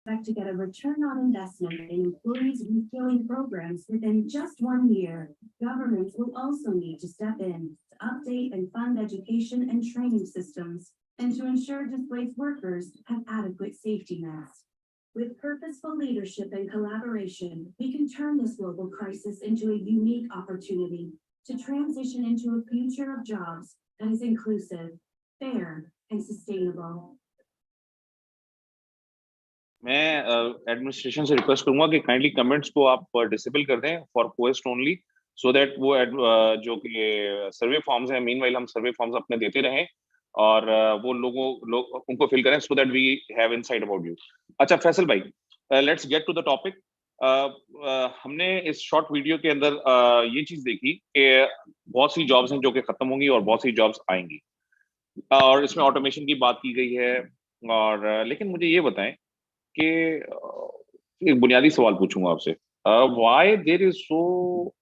expect to get a return on investment in employees reskilling programs within just 1 year. Governments will also need to step in to update and fund education and training systems, and to ensure displaced workers have adequate safety nets. With purposeful leadership and collaboration, we can turn this global crisis into a unique opportunity to transition into a future of jobs that is inclusive, fair, and sustainable. मैं administration से request करूंगा कि kindly comments को आप disable कर दें for post only, so that वो जो कि सर्वे फॉर्म्स हैं, मीनवाइल हम सर्वे फॉर्म्स अपने देते रहें और वो लोग उनको फिल करें, so that we have insight about you. अच्छा फैसल भाई, let's get to the topic. हमने इस शॉर्ट वीडियो के अंदर ये चीज देखी कि बहुत सी जॉब्स हैं जो कि खत्म होंगी और बहुत सी जॉब्स आएंगी, और इसमें ऑटोमेशन की बात की गई है। और लेकिन मुझे ये बताएं कि एक बुनियादी सवाल पूछूंगा आपसे, why there is so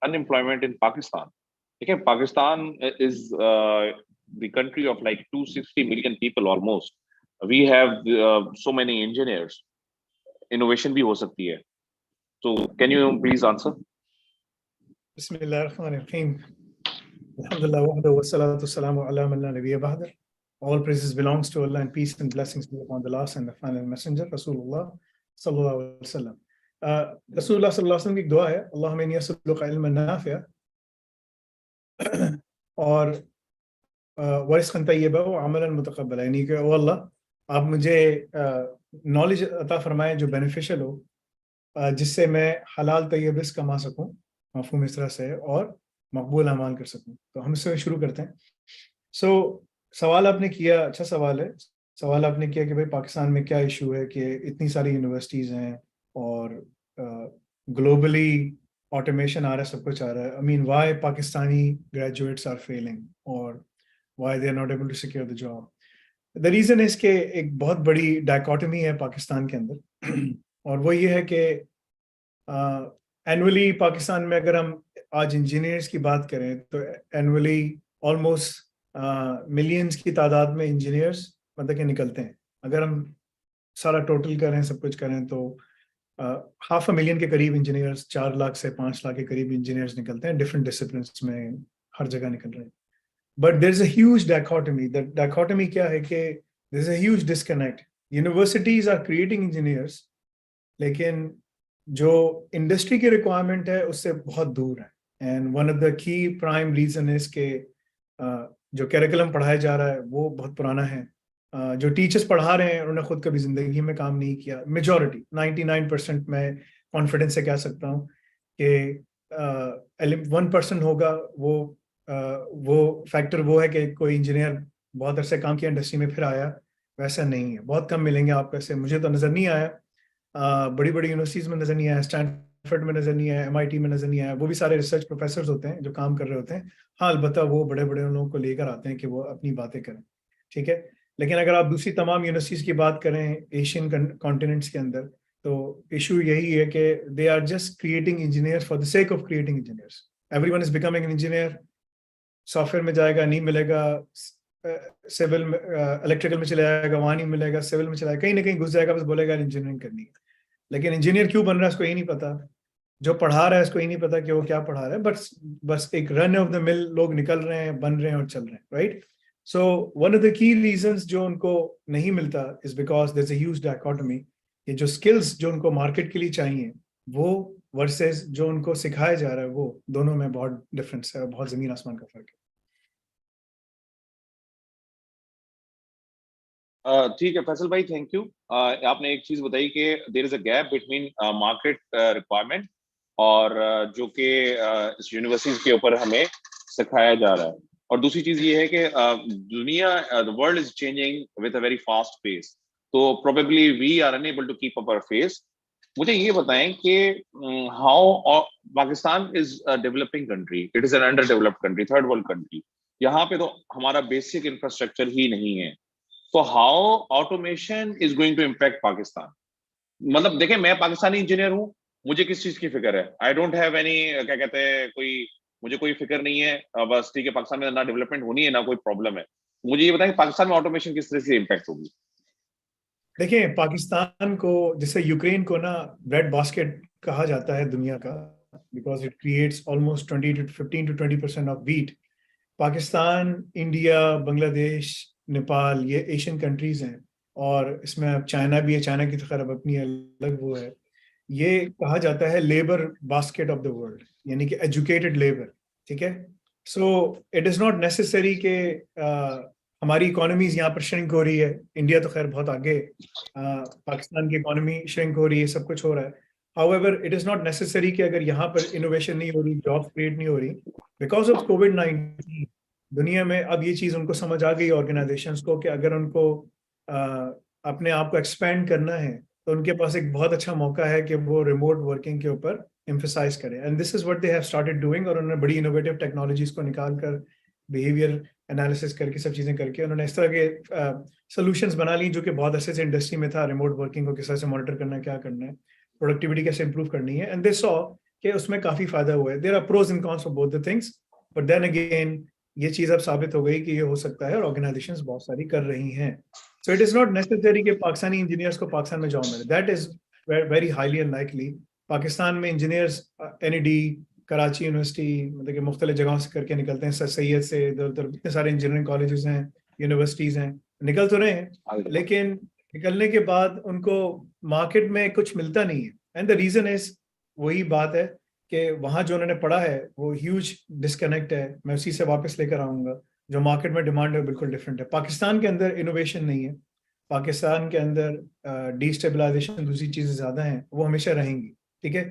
unemployment in Pakistan? ठीक है, Pakistan is the country of like 260 million people almost. We have so many engineers, innovation भी हो सकती है, तो कैन यू प्लीज आंसर? बिस्मिल्लाहिर्रहमानिर्रहीम, अल्हम्दुलिल्लाह वहदहु वस्सलातु वस्सलामु अला मन ला नबिय्य बअद। All praises belongs to Allah and peace and blessings be upon the last and the final messenger, Rasulullah sallallahu alaihi wasallam. Rasulullah sallallahu alaihi wasallam की एक दुआ है, Allahumma inni as'aluka ilman nafi'a और वरिज़्क़न तय्यबा व अमलन मुतक़ब्बला, यानी कि ओ अल्लाह आप मुझे नॉलेज अता फरमाएं जो बेनिफिशियल हो, जिससे मैं हलाल तय्यब रिज़्क़ कमा सकूं, मफ़हूम इस तरह से, और मकबूल अमाल कर सकूं। तो हम इससे शुरू करते हैं। सवाल आपने किया, अच्छा सवाल है। सवाल आपने किया कि भाई पाकिस्तान में क्या इशू है कि इतनी सारी यूनिवर्सिटीज़ हैं और ग्लोबली ऑटोमेशन आ रहा है, सब कुछ आ रहा है। I mean why Pakistani graduates are failing और why they are not able to secure the job. The reason is के एक बहुत बड़ी डायकोटमी है पाकिस्तान के अंदर और वो ये है कि एनुअली पाकिस्तान में अगर हम आज इंजीनियर्स की बात करें तो एनुअली ऑलमोस्ट मिलियंस की तादाद में इंजीनियर्स मतलब कि निकलते हैं। अगर हम सारा टोटल करें, सब कुछ करें, तो 500,000 के करीब इंजीनियर्स, 4 लाख से 5 लाख के करीब इंजीनियर्स निकलते हैं, डिफरेंट डिसिप्लिन्स में हर जगह निकल रहे हैं। But there is a huge dichotomy. The dichotomy क्या है कि there is a huge disconnect. Universities are creating engineers, लेकिन जो इंडस्ट्री की रिक्वायरमेंट है उससे बहुत दूर है। And one of the key prime reason is के जो कैरिकुलम पढ़ाया जा रहा है वो बहुत पुराना है। जो टीचर्स पढ़ा रहे हैं उन्होंने खुद कभी जिंदगी में काम नहीं किया। मेजॉरिटी 99% मैं कॉन्फिडेंस से कह सकता हूँ कि 1% होगा वो फैक्टर वो है कि कोई इंजीनियर बहुत अरसे काम किया इंडस्ट्री में फिर आया, वैसा नहीं है। बहुत कम मिलेंगे आपको ऐसे, मुझे तो नज़र नहीं आया। बड़ी बड़ी यूनिवर्सिटीज़ में नज़र नहीं आया, स्टैनफोर्ड में नज़र नहीं आया, MIT में नज़र नहीं आया। वो भी सारे रिसर्च प्रोफेसर होते हैं जो काम कर रहे होते हैं। हाँ, अलबत्ता वो बड़े बड़े उन लोगों को लेकर आते हैं कि वो अपनी बातें करें, ठीक है। लेकिन अगर आप दूसरी तमाम यूनिवर्सिटीज़ की बात करें एशियन कॉन्टिनेंट्स के अंदर, तो इशू यही है कि they are just creating engineers for the sake of creating engineers. Everyone is becoming an engineer. Software में जाएगा नहीं मिलेगा, सिविल में इलेक्ट्रिकल में चले जाएगा, वहाँ नहीं मिलेगा, सिविल में चला जाएगा, कहीं ना कहीं घुस जाएगा, बस बोलेगा इंजीनियरिंग करनी है। लेकिन इंजीनियर क्यों बन रहा है उसको ही नहीं पता, जो पढ़ा रहा है उसको ही नहीं पता कि वो क्या पढ़ा रहा है। बस एक रन ऑफ द मिल लोग निकल रहे हैं, बन रहे हैं और चल रहे हैं, right. So one of the key reasons जो उनको नहीं मिलता is because there is a huge dichotomy. ये जो स्किल्स जो उनको मार्केट के लिए चाहिए वो वर्सेस जो उनको सिखाया जा रहा है, वो दोनों में बहुत डिफरेंस है, बहुत जमीन आसमान का फर्क है। ठीक है फैसल भाई, थैंक यू। आपने एक चीज बताई कि there is a gap between market requirement और जो कि इस यूनिवर्सिटीज के ऊपर हमें सिखाया जा रहा है। और दूसरी चीज ये है कि दुनिया, the world is changing with a very fast pace, तो probably we are unable to keep up our pace. मुझे ये बताएं कि how Pakistan is a developing country, it is an underdeveloped country, third world country. यहाँ पे तो हमारा basic infrastructure ही नहीं है। So how automation is going to impact Pakistan? मतलब देखें, मैं पाकिस्तानी इंजीनियर हूँ, मुझे किस चीज की फिक्र है? आई डोंट हैव एनी, क्या कहते हैं, मुझे कोई फिक्र नहीं है। बस ठीक है, पाकिस्तान में ना डेवलपमेंट होनी है ना कोई प्रॉब्लम है। मुझे ये बताएं पाकिस्तान में ऑटोमेशन किस तरह से इम्पैक्ट होगी? देखिए, पाकिस्तान को, जैसे यूक्रेन को ना ब्रेड बास्केट कहा जाता है दुनिया का, because it creates almost 15 to 20% of wheat. Pakistan, India, Bangladesh, Nepal, ये एशियन कंट्रीज हैं, और इसमें अब चाइना भी है। चाइना की तो खैर अब अपनी अलग वो है। ये कहा जाता है labour basket of the world, यानी कि एजुकेटेड लेबर। ठीक है, so it is not necessary कि हमारी इकोनॉमीज यहाँ पर श्रिंक हो रही है। इंडिया तो खैर बहुत आगे, पाकिस्तान की इकोनॉमी श्रिंक हो रही है, सब कुछ हो रहा है। However it is not necessary कि अगर यहाँ पर इनोवेशन नहीं हो रही, जॉब क्रिएट नहीं हो रही बिकॉज ऑफ कोविड-19, दुनिया में अब ये चीज उनको समझ आ गई ऑर्गेनाइजेशंस को कि अगर उनको अपने आप को एक्सपेंड करना है तो उनके पास एक बहुत अच्छा मौका है कि वो रिमोट वर्किंग के ऊपर एम्फेसाइज करें। And this is what they have started doing. और उन्होंने बड़ी इनोवेटिव टेक्नोलॉजीज को निकाल कर, बिहेवियर एनालिसिस करके, सब चीजें करके उन्होंने इस तरह के सोल्यूशंस बना ली जो कि बहुत अच्छे से इंडस्ट्री में था। रिमोट वर्किंग को किस तरह से मॉनिटर करना है, क्या करना है, प्रोडक्टिविटी कैसे इंप्रूव करनी है। एंड दे सॉ कि उसमें काफी फायदा हुआ है। There are pros and cons for both the things, but then again ये चीज अब साबित हो गई कि ये हो सकता है, और ऑर्गेनाइजेशंस बहुत सारी कर रही हैं। So it is not necessary कि पाकिस्तानी इंजीनियर्स को पाकिस्तान में जॉब मिले। That is very highly unlikely. Pakistan में इंजीनियर्स एनईडी, कराची यूनिवर्सिटी, मतलब कि मुख्तलिफ जगहों से करके निकलते हैं, सैयद से, इधर उधर इतने सारे इंजीनियरिंग कॉलेजेस हैं, यूनिवर्सिटीज हैं, निकल तो रहे हैं, लेकिन निकलने के बाद उनको मार्केट में कुछ मिलता नहीं है। एंड द रीजन इज, वही बात है कि वहाँ जो उन्होंने पढ़ा है वो ह्यूज डिस्कनेक्ट है। मैं उसी से वापस लेकर आऊँगा, जो मार्केट में डिमांड है बिल्कुल डिफरेंट है। पाकिस्तान के अंदर इनोवेशन नहीं है, पाकिस्तान के अंदर डिस्टेबलाइजेशन, दूसरी चीज़ें ज़्यादा हैं, वो हमेशा रहेंगी। ठीक है,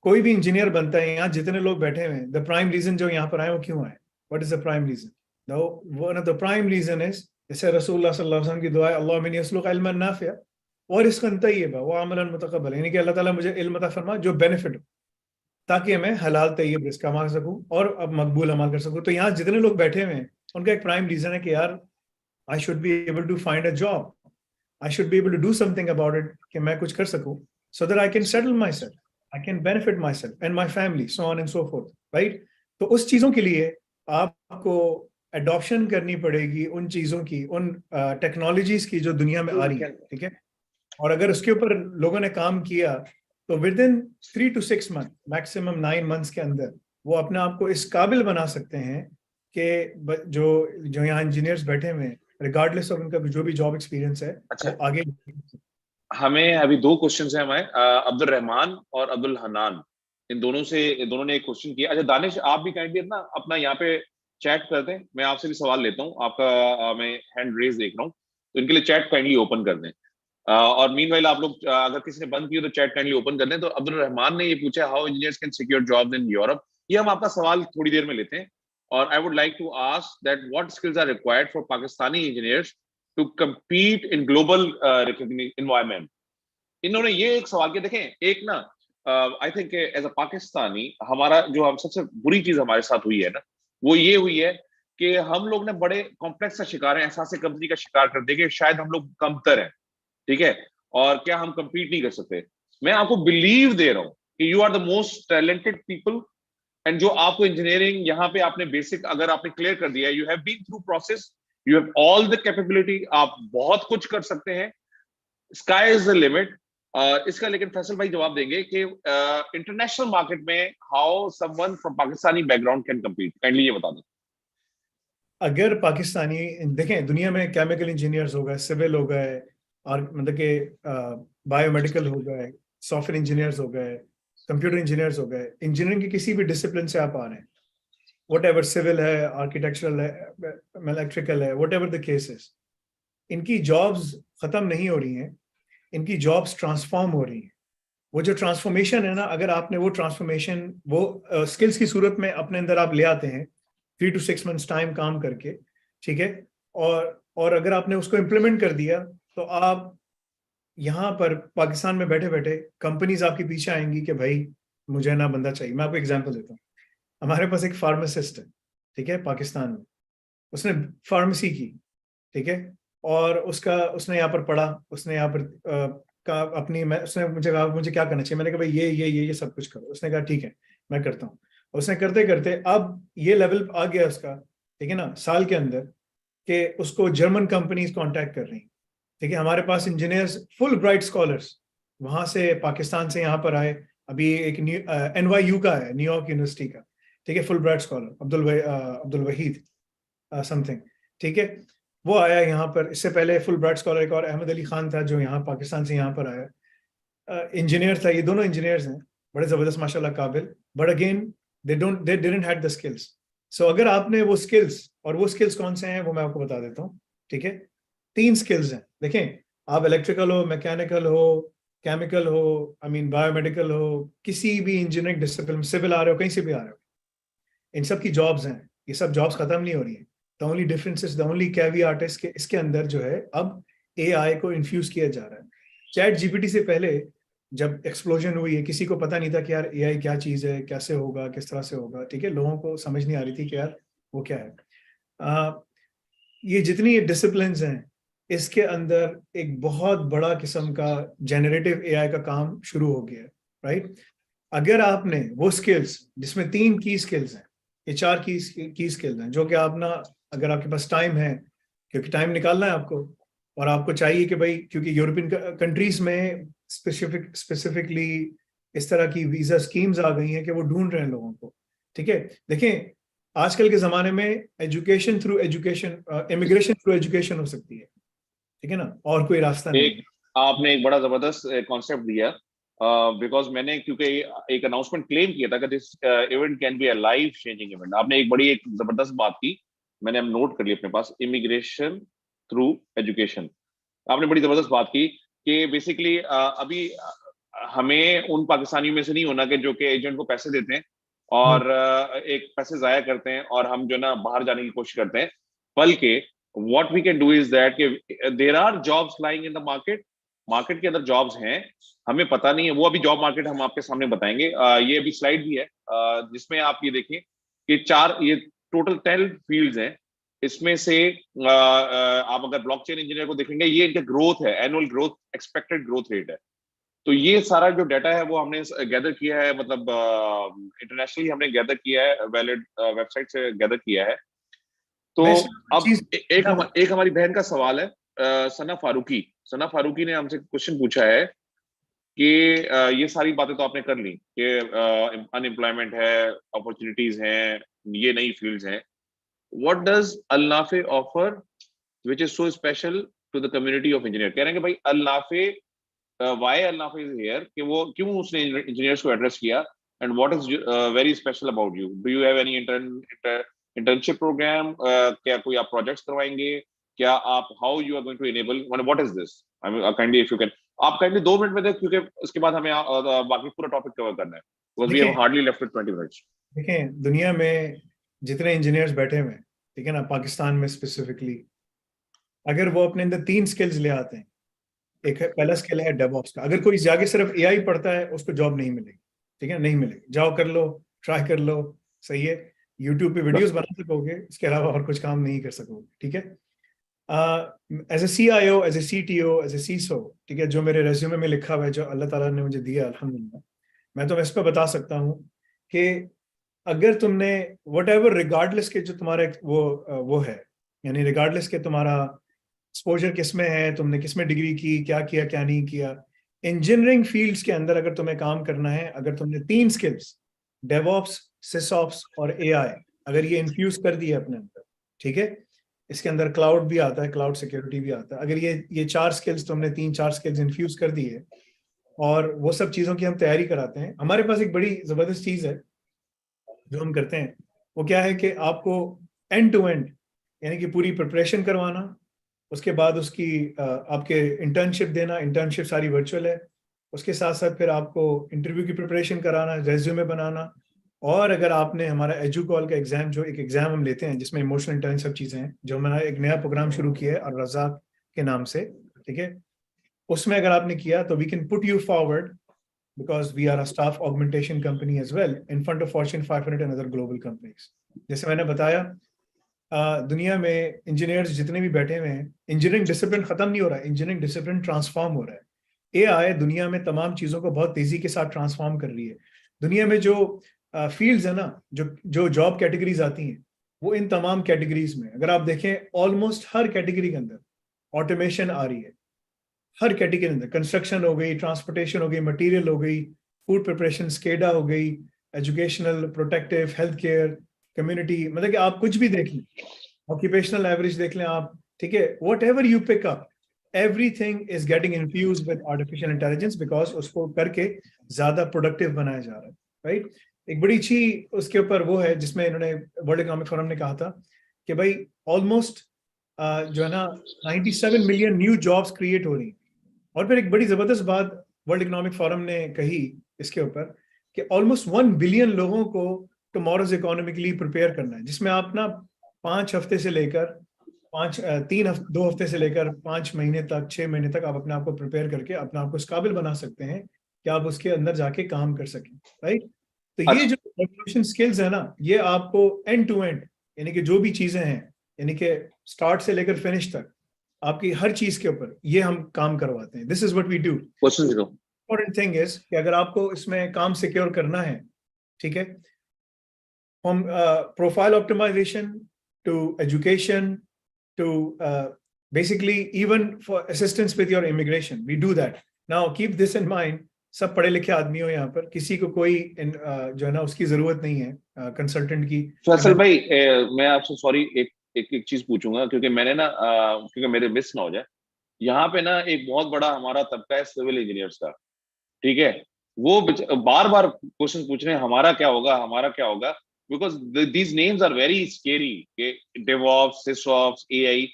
कोई भी इंजीनियर बनता है, यहाँ जितने लोग बैठे हुए हैं, द प्राइम रीजन जो यहाँ पर आए वो क्यों आए, what is the prime reason? One of the prime reason is, जैसे रसूलुल्लाह सल्लल्लाहु अलैहि वसल्लम की दुआ है, अल्लाहुम्मा इन्नी अस्अलुका इल्मन नाफिअ और रिज़्क़न तय्यबा व अमलन मुतक़ब्बला, यानी कि अल्लाह ताला मुझे इल्म अता फरमा जो बेनिफिट हो, ताकि मैं हलाल तय्यब रिज़्क़ कमा सकूं और अब मकबूल अमल कर सकूं। तो यहाँ जितने लोग बैठे हुए हैं, उनका एक प्राइम रीजन है कि यार, I should be able to find a job, I should be able to do something about it, कि मैं कुछ कर सकूं, so that I can settle myself, I can benefit myself and my family, so on and so forth, right? तो उस चीजों के लिए आपको अडॉप्शन करनी पड़ेगी उन चीजों की, उन टेक्नोलॉजीज की जो दुनिया में आ रही है। ठीक है, और अगर उसके ऊपर लोगों ने काम किया तो with in 3 to 6 months, maximum 9 months के अंदर वो अपने आप को इस काबिल बना सकते हैं कि जो यहाँ इंजीनियर्स बैठे हुए हैं, रिगार्डलेस ऑफ उनका जो भी जॉब एक्सपीरियंस है, अच्छा, वो आगे। हमें अभी 2 क्वेश्चन है हमारे, अब्दुल रहमान और अब्दुल हनान, दोनों ने एक क्वेश्चन किया। अच्छा दानिश, आप भी काइंडली अपना यहाँ पे चैट कर दें, मैं आपसे भी सवाल लेता हूँ। आपका मैं हैंड रेज देख रहा हूँ, तो इनके लिए चैट काइंडली ओपन कर दें। और मीनवाइल आप लोग, अगर किसी ने बंद की हो तो चैट काइंडली ओपन कर दें। तो अब्दुल रहमान ने ये पूछा, how engineers can secure jobs in Europe. ये हम आपका सवाल थोड़ी देर में लेते हैं। और I would like to ask that what skills are required for Pakistani engineers to compete in global environment. इन्होंने ये एक सवाल किया। देखें, एक ना, I think as a Pakistani, हमारा जो हम सबसे बुरी चीज हमारे साथ हुई है ना, वो ये हुई है कि हम लोग ने बड़े कॉम्प्लेक्स का शिकार है, एहसास कमजोरी का शिकार कर देंगे, शायद हम लोग कमतर हैं। ठीक है, और क्या हम compete नहीं कर सकते। मैं आपको बिलीव दे रहा हूँ कि you are the most talented people, and जो आपको इंजीनियरिंग यहाँ पे आपने बेसिक अगर आपने क्लियर कर दिया है, you have been through process, you have all the capability, आप बहुत कुछ कर सकते हैं, स्काई इज द लिमिट। इसका लेकिन फैसल भाई जवाब देंगे कि इंटरनेशनल मार्केट में how someone from Pakistani background can compete, kindly ये बता दें। अगर पाकिस्तानी, देखें दुनिया में केमिकल इंजीनियर्स हो गए, सिविल हो गए, और मतलब कि बायोमेडिकल हो गए, सॉफ्टवेयर इंजीनियर्स हो गए, कंप्यूटर इंजीनियर्स हो गए, इंजीनियरिंग की किसी भी डिसिप्लिन से आप आ रहे हैं, वट एवर, सिविल है, आर्किटेक्चरल है, इलेक्ट्रिकल है, वट एवर द केसेस, इनकी जॉब्स खत्म नहीं हो रही हैं, इनकी जॉब्स ट्रांसफॉर्म हो रही हैं। वो जो ट्रांसफॉर्मेशन है ना, अगर आपने वो ट्रांसफॉर्मेशन वो स्किल्स की सूरत में अपने अंदर आप ले आते हैं 3 to 6 months टाइम काम करके, ठीक है, और अगर आपने उसको इम्प्लीमेंट कर दिया, तो आप यहाँ पर पाकिस्तान में बैठे बैठे कंपनीज आपके पीछे आएंगी कि भाई मुझे ना बंदा चाहिए। मैं आपको एग्जांपल देता हूँ। हमारे पास एक फार्मासिस्ट है, ठीक है, पाकिस्तान में, उसने फार्मेसी की, ठीक है, और उसने यहाँ पर पढ़ा, उसने यहाँ पर उसने मुझे कहा मुझे क्या करना चाहिए। मैंने कहा भाई ये सब कुछ करो। उसने कहा ठीक है मैं करता हूँ। उसने करते करते अब ये लेवल आ गया उसका, ठीक है ना, साल के अंदर, कि उसको जर्मन कंपनीज कांटेक्ट कर रही, ठीक है, हमारे पास इंजीनियर्स फुल ब्राइट स्कॉलर्स वहां से पाकिस्तान से यहाँ पर आए। अभी एक NYU का है, न्यूयॉर्क यूनिवर्सिटी का, ठीक है, full bright scholar Abdul Waheed something, ठीक है, वो आया यहाँ पर। इससे पहले फुल ब्राइट स्कॉलर एक और अहमद अली खान था जो यहाँ पाकिस्तान से यहाँ पर आया, इंजीनियर था। ये दोनों इंजीनियर्स हैं, बड़े जबरदस्त माशाल्लाह काबिल, but again they didn't had the skills. So अगर आपने वो स्किल्स, और वो स्किल्स कौन से हैं वो मैं आपको बता देता हूँ, ठीक है। 3 स्किल्स हैं, देखें, आप इलेक्ट्रिकल हो, मैकेनिकल हो, केमिकल हो, बायोमेडिकल हो, किसी भी इंजीनियरिंग डिसिप्लिन में, सिविल आ रहे हो, कहीं से भी आ रहे हो, इन सब की जॉब्स हैं। ये सब जॉब्स खत्म नहीं हो रही है। The only difference is, the only caveat is के इसके अंदर जो है अब AI को इन्फ्यूज किया जा रहा है। चैट GPT से पहले जब एक्सप्लोजन हुई है, किसी को पता नहीं था कि यार AI क्या चीज है, कैसे होगा, किस तरह से होगा, ठीक है, लोगों को समझ नहीं आ रही थी कि यार वो क्या है। ये जितनी डिसिप्लिन हैं, इसके अंदर एक बहुत बड़ा किस्म का जेनरेटिव AI का काम शुरू हो गया है, राइट। अगर आपने वो स्किल्स, जिसमें 3 की स्किल्स हैं, ये 4 की स्किल्स हैं, जो कि आप ना, अगर आपके पास टाइम है, क्योंकि टाइम निकालना है आपको, और आपको चाहिए कि भाई, क्योंकि यूरोपियन कंट्रीज में स्पेसिफिकली इस तरह की वीजा स्कीम्स आ गई हैं कि वो ढूंढ रहे हैं लोगों को, ठीक है। देखें, आजकल के जमाने में education through education, immigration through education हो सकती है, ठीक है ना, और कोई रास्ता नहीं है। आपने एक बड़ा जबरदस्त कॉन्सेप्ट दिया, बिकॉज मैंने क्योंकि एक अनाउंसमेंट क्लेम किया था कि this event can be a life changing event. आपने एक बड़ी, एक जबरदस्त बात की, मैंने अब नोट कर लिया अपने पास, इमिग्रेशन थ्रू एजुकेशन। आपने बड़ी जबरदस्त बात की कि बेसिकली अभी हमें उन पाकिस्तानियों में से नहीं होना कि जो कि एजेंट को पैसे देते हैं और एक पैसे जाया करते हैं और हम जो ना बाहर जाने की कोशिश करते हैं, बल्कि what we can do is that there are jobs lying in the market के अंदर जॉब्स हैं, हमें पता नहीं है। वो अभी जॉब मार्केट हम आपके सामने बताएंगे। ये अभी स्लाइड भी है जिसमें आप ये देखें कि ये टोटल 10 फील्ड्स हैं। इसमें से आप अगर ब्लॉकचेन इंजीनियर को देखेंगे, ये इनका ग्रोथ है, annual growth, expected growth rate है। तो ये सारा जो डाटा है वो हमने गैदर किया है, मतलब इंटरनेशनली हमने गैदर किया है, वैलिड वेबसाइट से गैदर किया है। तो अब एक हमारी बहन का सवाल है, सना फारूकी ने हमसे क्वेश्चन पूछा है कि ये सारी बातें तो आपने कर ली कि अनएम्प्लॉयमेंट है, अपॉर्चुनिटीज हैं, ये नई फील्ड्स हैं, what does Al Nafay offer which is so special to the community of engineer. कह रहे हैं कि भाई Al Nafay, why Al Nafay is here, कि वो क्यों उसने इंजीनियर्स को एड्रेस किया, and what is very special about you. Do you have any internship program, क्या कोई आप प्रोजेक्ट्स करवाएंगे, क्या आप, how you are going to enable, what is this, I mean kindly if you can, आप kindly 2 minute में दें, क्योंकि उसके बाद हमें बाकी पूरा टॉपिक कवर करना है, because we have hardly left with 20 minutes. देखें, दुनिया में जितने इंजीनियर्स बैठे हुए हैं, ठीक है ना, पाकिस्तान में स्पेसिफिकली, अगर वो अपने अंदर 3 स्किल्स ले आते हैं, एक है, पहला स्किल है डेवऑप्स का। अगर कोई जाके सिर्फ AI पढ़ता है, उसको जॉब नहीं मिलेगी, ठीक है, नहीं मिलेगी। जाओ कर लो, ट्राई कर लो, सही है, यूट्यूब पे वीडियोस बना सकोगे, इसके अलावा और कुछ काम नहीं कर सकोगे, ठीक है। As a CIO, as a CTO, as a CISO, ठीक है, जो मेरे रेज्यूमे में लिखा हुआ है, जो अल्लाह ताला ने मुझे दिया अल्हम्दुलिल्लाह, मैं तो इस पर बता सकता हूँ कि अगर तुमने व्हाटएवर, रिगार्डलेस के जो तुम्हारा वो है, यानी रिगार्डलेस के तुम्हारा एक्सपोजर किस में है, तुमने किस में डिग्री की, क्या किया क्या नहीं किया, इंजीनियरिंग फील्ड्स के अंदर अगर तुम्हें काम करना है, अगर तुमने 3 स्किल्स, डेवऑप्स, सिसऑप्स और AI, अगर ये इन्फ्यूज कर दिए अपने अंदर, ठीक है, इसके अंदर क्लाउड भी आता है, क्लाउड सिक्योरिटी भी आता है, अगर ये 4 स्किल्स तुमने 3-4 स्किल्स इन्फ्यूज कर दिए, और वो सब चीज़ों की हम तैयारी कराते हैं। हमारे पास एक बड़ी ज़बरदस्त चीज़ है जो हम करते हैं, वो क्या है कि आपको एंड टू एंड, यानी कि पूरी प्रिपरेशन करवाना, उसके बाद उसकी आपके इंटर्नशिप देना, इंटर्नशिप सारी वर्चुअल है, उसके साथ साथ फिर आपको इंटरव्यू की प्रिपरेशन कराना, रेज्यूमे बनाना, और अगर आपने हमारा एजुकॉल का एग्जाम, जो एक एग्जाम हम लेते हैं जिसमें इमोशनल इंटेलिजेंस सब चीज़ें हैं, जो मैंने एक नया प्रोग्राम शुरू किया है और रज़ाक के नाम से, ठीक है, उसमें अगर आपने किया तो we can put you forward, because we are a staff augmentation company as well, in front of Fortune 500 and other global companies. जैसे मैंने बताया, दुनिया में इंजीनियर्स जितने भी बैठे हुए हैं, इंजीनियरिंग डिसिप्लिन खत्म नहीं हो रहा है, इंजीनियरिंग डिसिप्लिन ट्रांसफॉर्म हो रहा है। AI दुनिया में तमाम चीज़ों को बहुत तेजी के साथ ट्रांसफॉर्म कर रही है। दुनिया में जो फील्ड्स है ना, जो जॉब कैटेगरीज आती हैं, वो इन तमाम कैटेगरीज में, अगर आप देखें, ऑलमोस्ट हर कैटेगरी के अंदर ऑटोमेशन आ रही है, हर कैटेगरी के अंदर, कंस्ट्रक्शन हो गई, ट्रांसपोर्टेशन हो गई, मटेरियल हो गई, फूड प्रिपरेशन, स्केडा हो गई, educational, protective, health care, community, मतलब कि आप कुछ भी देख लें, ऑक्यूपेशनल एवरेज देख लें आप, ठीक है, whatever you pick up, everything is getting infused with artificial intelligence, because उसको करके ज्यादा प्रोडक्टिव बनाया जा रहा है, राइट। एक बड़ी अच्छी उसके ऊपर वो है जिसमें इन्होंने वर्ल्ड इकोनॉमिक फोरम ने कहा था कि भाई ऑलमोस्ट जो है ना 97 मिलियन न्यू जॉब्स क्रिएट हो रही हैं। और फिर एक बड़ी जबरदस्त बात वर्ल्ड इकोनॉमिक फोरम ने कही इसके ऊपर कि ऑलमोस्ट 1 बिलियन लोगों को टुमारोज इकोनॉमी के लिए प्रिपेयर करना है, जिसमें आप ना 5 हफ्ते से लेकर 2 हफ्ते से लेकर 5 महीने तक, 6 महीने तक आप अपने आप को प्रिपेयर करके अपने आप को इस काबिल बना सकते हैं कि आप उसके अंदर जाके काम कर सकें, राइट। तो ये जो रेवोल्यूशन स्किल्स है ना, ये आपको एंड टू एंड, यानी कि जो भी चीजें हैं, यानी कि स्टार्ट से लेकर फिनिश तक आपकी हर चीज के ऊपर ये हम काम करवाते हैं। This is what we do. Important thing is कि अगर आपको इसमें काम सिक्योर करना है, ठीक है, from profile optimization to education to basically even for assistance with your immigration, we do that. Now keep this in mind, सब पढ़े लिखे आदमी हो यहाँ पर, किसी को कोई जो है ना उसकी जरूरत नहीं है कंसल्टेंट की। फैसल भाई मैं आपसे सॉरी एक चीज पूछूंगा, क्योंकि मैंने ना क्योंकि मेरे मिस ना हो जाए, यहाँ पे ना एक बहुत बड़ा हमारा तबका है सिविल इंजीनियर्स का, ठीक है, वो बार बार क्वेश्चन पूछ रहे हैं हमारा क्या होगा, हमारा क्या होगा, because these names are very scary, DevOps, SysOps, AI,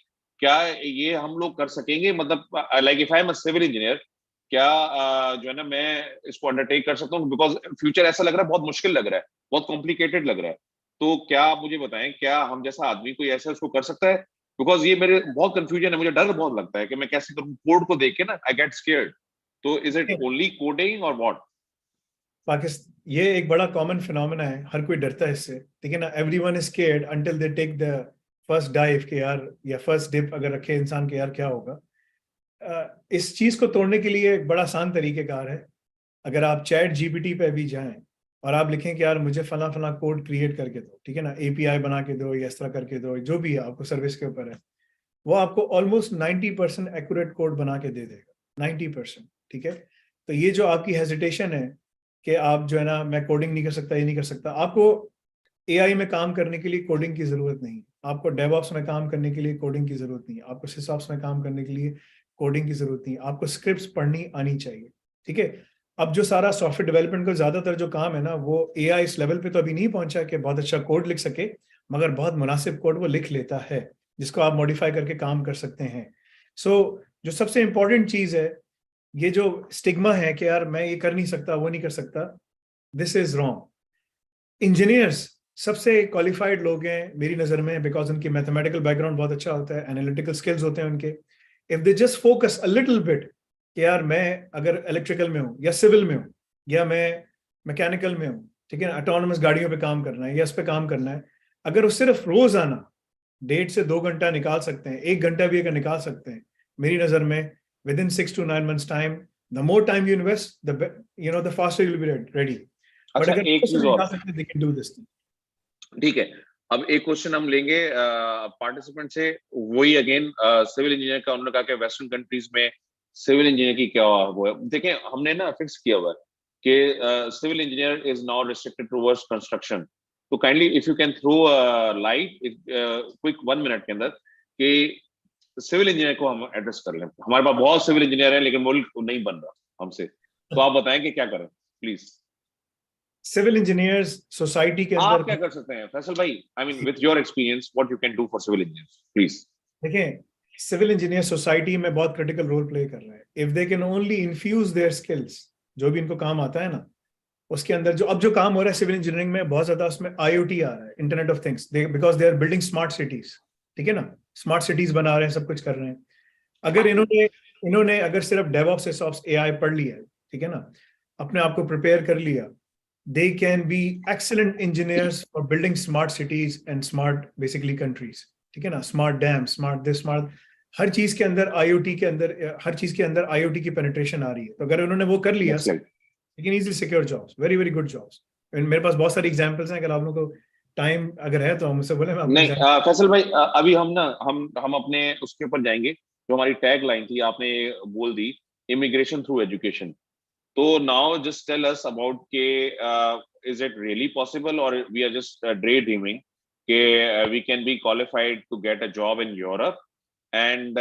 क्या ये हम लोग कर सकेंगे? मतलब like if I am a civil engineer, क्या जो है ना मैं इसको अंडरटेक कर सकता हूँ? बिकॉज फ्यूचर ऐसा लग रहा है बहुत मुश्किल लग रहा है, बहुत कॉम्प्लिकेटेड लग रहा है, तो क्या आप मुझे बताएं, क्या हम जैसा आदमी कोई ऐसा उसको कर सकता है? बिकॉज ये मेरे बहुत कंफ्यूजन है, मुझे डर बहुत लगता है कि मैं कैसे करूँ, कोड को देख के ना आई गेट स्केयर्ड। तो इज इट ओनली कोडिंग और व्हाट? पाकिस्तान ये एक बड़ा कॉमन फिनोमेना है, हर कोई डरता है इससे, ठीक है ना। Everyone is scared until they take the first dive के यार, या फर्स्ट डिप अगर रखे इंसान के यार क्या होगा। इस चीज को तोड़ने के लिए एक बड़ा आसान तरीकेकार है। अगर आप चैट जीपीटी पे भी जाएं और आप लिखें कि यार मुझे फला फला कोड क्रिएट करके दो, ठीक है ना, एपीआई बना के दो या इस तरह करके दो, जो भी आपको सर्विस के ऊपर है, वो आपको ऑलमोस्ट 90% एक्यूरेट कोड बना के दे देगा, 90%, ठीक है। तो ये जो आपकी हेजिटेशन है कि आप जो है ना मैं कोडिंग नहीं कर सकता, ये नहीं कर सकता, आपको एआई में काम करने के लिए कोडिंग की जरूरत नहीं, आपको डेवऑप्स में काम करने के लिए कोडिंग की जरूरत नहीं, आपको सिसऑप्स में काम करने के लिए कोडिंग की जरूरत नहीं, आपको स्क्रिप्ट्स पढ़नी आनी चाहिए, ठीक है। अब जो सारा सॉफ्टवेयर डेवलपमेंट का ज्यादातर जो काम है ना, वो एआई इस लेवल पे तो अभी नहीं पहुंचा कि बहुत अच्छा कोड लिख सके, मगर बहुत मुनासिब कोड वो लिख लेता है जिसको आप मॉडिफाई करके काम कर सकते हैं। सो जो सबसे इंपॉर्टेंट चीज है, ये जो स्टिग्मा है कि यार मैं ये कर नहीं सकता, वो नहीं कर सकता, दिस इज रॉन्ग। इंजीनियर्स सबसे क्वालिफाइड लोग हैं मेरी नजर में, बिकॉज उनकी मैथमेटिकल बैकग्राउंड बहुत अच्छा होता है, एनालिटिकल स्किल्स होते हैं उनके। If they just focus a little bit कि यार मैं अगर इलेक्ट्रिकल में हूँ या सिविल में हूँ या मैं मैकेनिकल में हूँ, ठीक है ना, ऑटोनोमस गाड़ियों पे काम करना है या इस पे काम करना है, अगर वो सिर्फ रोजाना 1.5 से 2 घंटा निकाल सकते हैं, 1 घंटा भी अगर निकाल सकते हैं, मेरी नजर में within 6 to 9 months time, the more time you invest, the faster you'll be ready. अच्छा, अगर एक चीज और, they can do this thing. ठीक है, अब एक क्वेश्चन हम लेंगे पार्टिसिपेंट से, वही अगेन सिविल इंजीनियर का। उन्होंने कहा कि वेस्टर्न कंट्रीज में सिविल इंजीनियर की क्या वो है। देखें, हमने ना फिक्स किया हुआ है कि civil engineer is not restricted towards construction. तो kindly if you can throw light quick 1 minute के अंदर कि सिविल इंजीनियर को हम एड्रेस कर लें। हमारे पास बहुत सिविल इंजीनियर हैं लेकिन मुल्क नहीं बन रहा हमसे, तो आप बताएं कि क्या करें प्लीज। सिविल इंजीनियर्स सोसाइटी के आप अंदर क्या कर सकते हैं फैसल भाई? I mean with your experience what you can do for civil engineers please. देखें, सिविल इंजीनियर सोसाइटी में बहुत क्रिटिकल रोल प्ले कर रहे हैं। If they can only infuse their skills, जो भी इनको काम आता है ना, उसके अंदर जो अब जो काम हो रहा है सिविल इंजीनियरिंग में, बहुत ज्यादा उसमें IoT आ रहा है, internet of things, because they are building smart cities, ठीक है ना, स्मार्ट सिटीज बना रहे हैं, सब कुछ कर रहे हैं। अगर इन्होंने अगर सिर्फ डेवऑप्स सिसऑप्स AI पढ़ लिया, ठीक है ना, अपने आप को प्रिपेयर कर लिया, they can be excellent engineers for building smart cities and smart basically countries, ठीक है ना, smart dams, smart this, smart, हर चीज के अंदर IoT के अंदर, हर चीज के अंदर IoT की पेनिट्रेशन आ रही है। तो अगर उन्होंने वो कर लिया, you can easily secure jobs, very very good jobs। मेरे पास बहुत सारी एग्जांपल्स हैं, अगर आप लोगों को टाइम अगर है तो मुझसे बोले, मैं नहीं फैसल भाई, अभी हम अपने उसके ऊपर जाएंगे, जो हमारी टैग लाइन थी आपने बोल दी, इमिग्रेशन थ्रू एजुकेशन। तो now just tell us about के इज इट रियली पॉसिबल और we are just dre dreaming के we can be qualified to get a job in Europe and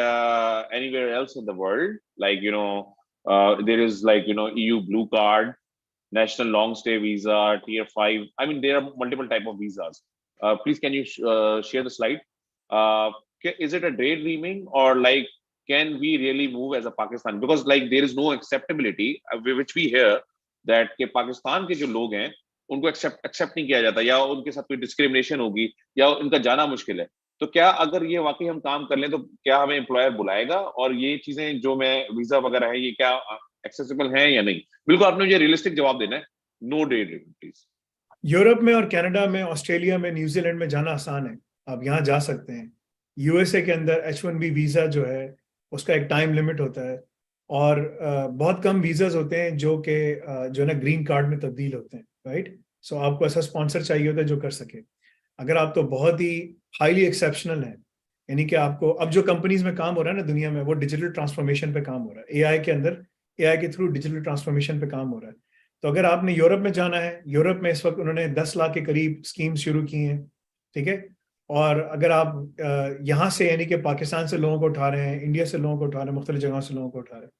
anywhere else in the world, like there is like EU blue card, national long stay visa, tier 5. I mean, there are multiple type of visas. Please can you share the slide? Is it a daydreaming or like can we really move as a Pakistan, because like there is no acceptability which we hear that के पाकिस्तान के जो लोग हैं उनको accept नहीं किया जाता, या उनके साथ कोई डिस्क्रिमिनेशन होगी, या उनका जाना मुश्किल है। तो क्या अगर ये वाकई हम काम कर लें तो क्या हमें एम्प्लॉयर बुलाएगा, और ये चीजें जो मैं वीजा वगैरह है ये क्या एक्सेसिबल है या नहीं? बिल्कुल आपने मुझे रियलिस्टिक जवाब देना है, no daydreaming please. Europe में और कनाडा में, ऑस्ट्रेलिया में, न्यूजीलैंड में जाना आसान है, आप यहाँ जा सकते हैं। यूएसए के अंदर H1B वीजा जो है उसका एक टाइम लिमिट होता है, और बहुत कम वीजाज होते हैं जो कि जो है ना ग्रीन कार्ड में तब्दील होते हैं, राइट। सो आपको ऐसा स्पॉन्सर चाहिए होता है जो कर सके। अगर आप तो बहुत ही हाईली एक्सेप्शनल है, यानी कि आपको अब जो कंपनीज में काम हो रहा है ना दुनिया में, वो डिजिटल ट्रांसफॉर्मेशन पे काम हो रहा है, एआई के अंदर, एआई के थ्रू डिजिटल ट्रांसफॉर्मेशन पे काम हो रहा है। तो अगर आपने यूरोप में जाना है, यूरोप में इस वक्त उन्होंने 10 लाख के करीब स्कीम शुरू की हैं, ठीक है। और अगर आप यहाँ से यानी कि पाकिस्तान से लोगों को उठा रहे हैं, इंडिया से लोगों को उठा रहे हैं, मुख्तलिफ जगहों से लोगों को उठा रहे हैं,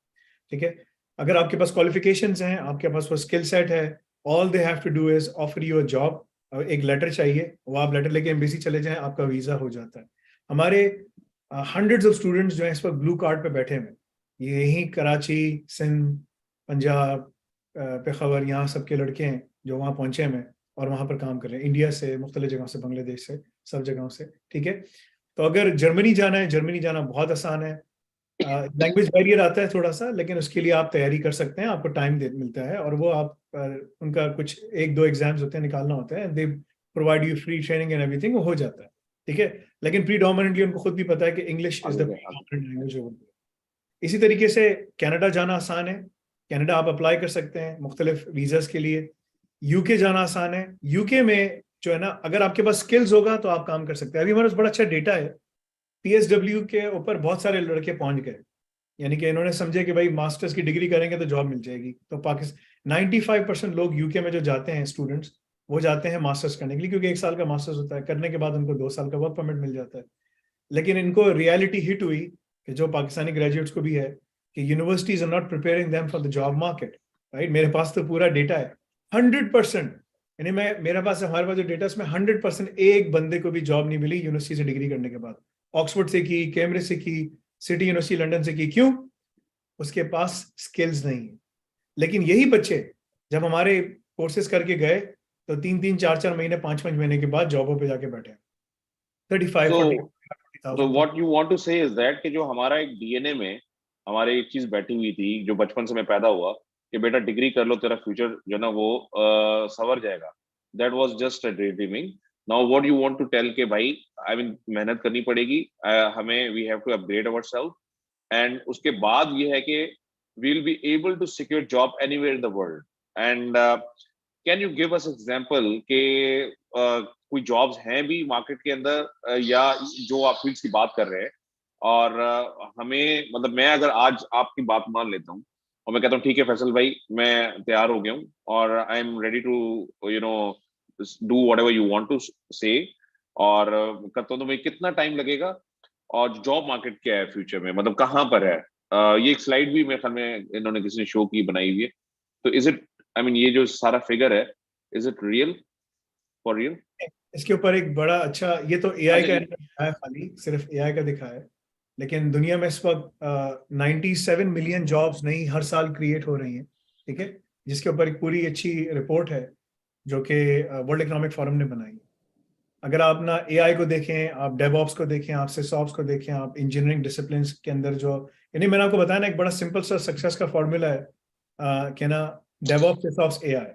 ठीक है। अगर आपके पास क्वालिफिकेशंस हैं, आपके पास वो स्किल सेट है, all they have to do is offer you a job. एक लेटर चाहिए, वो आप लेटर लेके एम्बेसी चले जाएं, आपका वीजा हो जाता है। हमारे हंड्रेड्स ऑफ स्टूडेंट्स जो हैं इस वक्त ब्लू कार्ड पे बैठे हुए, ये यहीं कराची, सिंध, पंजाब, पेशावर, यहाँ सबके लड़के हैं जो वहाँ पहुंचे हैं और वहाँ पर काम कर रहे हैं, इंडिया से, मुख्तलिफ जगहों से, बांग्लादेश से, सब जगहों से, ठीक है। तो अगर जर्मनी जाना है, जर्मनी जाना बहुत आसान है। लैंग्वेज बैरियर आता है थोड़ा सा, लेकिन उसके लिए आप तैयारी कर सकते हैं, आपको टाइम मिलता है, और वो आप उनका कुछ 1-2 एग्जाम्स होते हैं, निकालना होता है, they provide you free training and everything, वो हो जाता है, ठीक है। लेकिन प्रीडोमिनेंटली उनको खुद भी पता है कि इंग्लिश इज द लैंग्वेज। इसी तरीके से कनाडा जाना आसान है, कनाडा आप अप्लाई कर सकते हैं मुख्तलिफ वीजास के लिए। यूके जाना आसान है, यूके में जो है ना अगर आपके पास स्किल्स होगा तो आप काम कर सकते हैं। अभी हमारे पास बड़ा अच्छा डेटा है, PSW के ऊपर बहुत सारे लड़के पहुंच गए, यानी कि इन्होंने समझे कि भाई मास्टर्स की डिग्री करेंगे तो जॉब मिल जाएगी। तो पाकिस्तान 95% लोग यूके में जो जाते हैं स्टूडेंट्स, वो जाते हैं मास्टर्स करने के लिए, क्योंकि 1 साल का मास्टर्स होता है, करने के बाद उनको 2 साल का वर्क परमिट मिल जाता है। लेकिन इनको रियलिटी हिट हुई कि जो पाकिस्तानी ग्रेजुएट्स को भी है कि universities are not preparing them for the job market, right. मेरे पास तो पूरा डेटा है 100%, यानी मेरे पास हमारे पास जो डेटा है उसमें 100% एक बंदे को भी जॉब नहीं मिली यूनिवर्सिटी से डिग्री करने के बाद। ऑक्सफोर्ड से की, कैम्ब्रिज से की, सिटी यूनिवर्सिटी लंदन से की, क्यों? उसके पास स्किल्स नहीं है। लेकिन यही बच्चे जब हमारे कोर्सेज करके गए तो 3-3, 4-4 महीने, 5-5 महीने के बाद जॉबों पे जाके बैठे 35-40,000। तो व्हाट यू वांट टू से इज दैट कि जो हमारा एक डीएनए में हमारे एक चीज बैठी हुई थी, जो बचपन से मैं पैदा हुआ कि बेटा डिग्री कर लो, तेरा फ्यूचर जो ना वो संवर जाएगा, दैट वाज जस्ट अ ड्रे dreaming. Now what you want to tell के भाई आई मीन मेहनत करनी पड़ेगी, हमें we have to upgrade ourselves, and उसके बाद ये है कि we will be able to secure job anywhere in the world. And can you give us example के कोई जॉब्स हैं भी मार्केट के अंदर, या जो आप फील्ड्स की बात कर रहे हैं, और हमें मतलब मैं अगर आज आपकी बात मान लेता हूँ और मैं कहता हूँ ठीक है फैसल भाई मैं तैयार हो गया हूँ और I am ready to do whatever you want to say, और करता हूँ, तो भाई कितना टाइम लगेगा और जॉब मार्केट क्या है फ्यूचर में, मतलब कहाँ पर है? ये एक स्लाइड भी मेरे ख्याल में इन्होंने किसी ने शो की बनाई हुई है, तो इज इट आई मीन ये जो सारा फिगर है is it real, for real? इसके ऊपर एक बड़ा अच्छा, ये तो एआई का दिखा है, खाली सिर्फ एआई का दिखा है, लेकिन दुनिया में इस वक्त 97 मिलियन जॉब्स नई हर साल क्रिएट हो रही हैं, ठीक है, जिसके ऊपर एक पूरी अच्छी रिपोर्ट है जो कि वर्ल्ड इकोनॉमिक फोरम ने बनाई है। अगर आप ना एआई को देखें, आप डेवऑप्स को देखें, आप सिसऑप्स को देखें, आप इंजीनियरिंग डिसिप्लिन के अंदर जो, यानी मैंने आपको बताया ना एक बड़ा सिंपल सा सक्सेस का फॉर्मूला है कि ना डेवऑप्स, सिसऑप्स, एआई।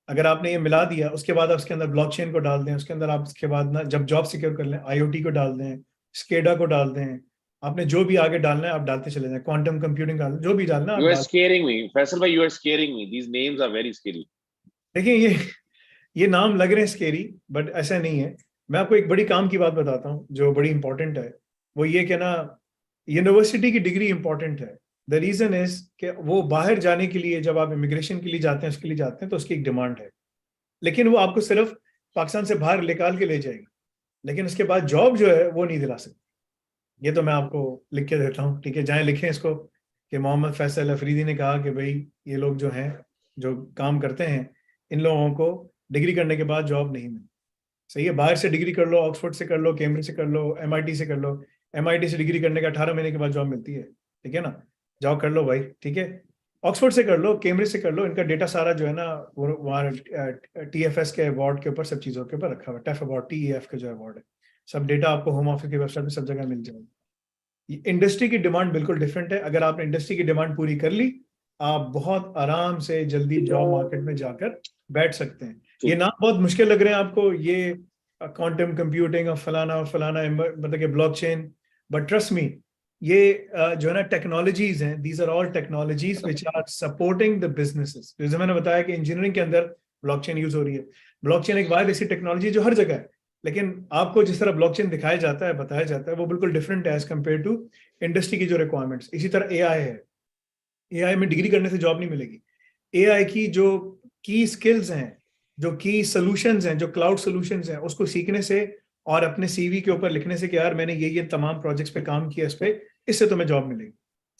अगर आपने ये मिला दिया, उसके बाद आप उसके अंदर ब्लॉकचेन को डाल दें, उसके अंदर आप उसके बाद ना जब जॉब सिक्योर कर लें, आईओटी को डाल दें, स्केडा को डाल दें, आपने जो भी आगे डालना है आप डालते चले जाएं, क्वांटम कंप्यूटिंग डाल, जो भी डालना You आप are डाल। scaring me, फैसल भाई, you are scaring me. These names are very scary. देखिए ये नाम लग रहे हैं स्केरी, बट ऐसा नहीं है। मैं आपको एक बड़ी काम की बात बताता हूँ जो बड़ी इंपॉर्टेंट है, वो ये कि ना यूनिवर्सिटी की डिग्री इंपॉर्टेंट है। द रीजन इज कि वो बाहर जाने के लिए, जब आप इमिग्रेशन के लिए जाते हैं, उसके लिए जाते हैं, तो उसकी एक डिमांड है, लेकिन वो आपको सिर्फ पाकिस्तान से बाहर निकाल के ले जाएगी, लेकिन उसके बाद जॉब जो है वो नहीं दिला सकती। ये तो मैं आपको लिख के देता हूँ, ठीक है, जहाँ लिखें इसको कि मोहम्मद फैसल अफरीदी ने कहा कि भाई ये लोग जो हैं, जो काम करते हैं, इन लोगों को डिग्री करने के बाद जॉब नहीं मिलती। सही है, बाहर से डिग्री कर लो, ऑक्सफोर्ड से कर लो, कैम्ब्रिज से कर लो, एमआईटी से कर लो। एमआईटी से डिग्री करने का 18 महीने के बाद जॉब मिलती है, ठीक है ना, जाओ कर लो भाई, ठीक है। ऑक्सफोर्ड से कर लो, कैम्ब्रिज से कर लो, इनका डेटा सारा जो है ना वो वहाँ TFS के अवार्ड के ऊपर, सब चीज़ों के ऊपर रखा हुआ है। टफ अवार्ड, TEF का जो अवार्ड है, सब डेटा आपको होम ऑफिस की वेबसाइट पे सब जगह मिल जाएगा। इंडस्ट्री की डिमांड बिल्कुल डिफरेंट है। अगर आपने इंडस्ट्री की डिमांड पूरी कर ली, आप बहुत आराम से जल्दी जॉब मार्केट में जाकर बैठ सकते हैं। ये नाम बहुत मुश्किल लग रहे हैं आपको, ये क्वांटम कंप्यूटिंग और फलाना मतलब कि ब्लॉकचेन, बट ट्रस्ट मी, ये जो है ना टेक्नोलॉजीज हैं, these are all technologies which are supporting the businesses. जैसे मैंने बताया कि इंजीनियरिंग के अंदर ब्लॉकचेन यूज हो रही है। ब्लॉकचेन एक वायद ऐसी टेक्नोलॉजी जो हर जगह है, लेकिन आपको जिस तरह ब्लॉकचेन दिखाया जाता है, बताया जाता है, वो बिल्कुल डिफरेंट है एज कम्पेयर टू इंडस्ट्री की जो रिक्वायरमेंट्स। इसी तरह AI है, AI में डिग्री करने से जॉब नहीं मिलेगी। AI की जो की स्किल्स हैं, जो की सॉल्यूशंस हैं, जो क्लाउड सॉल्यूशंस हैं, उसको सीखने से और अपने CV के ऊपर लिखने से कि यार मैंने ये तमाम प्रोजेक्ट्स पे काम किया, इस पे, इससे तुम्हें जॉब मिलेगी,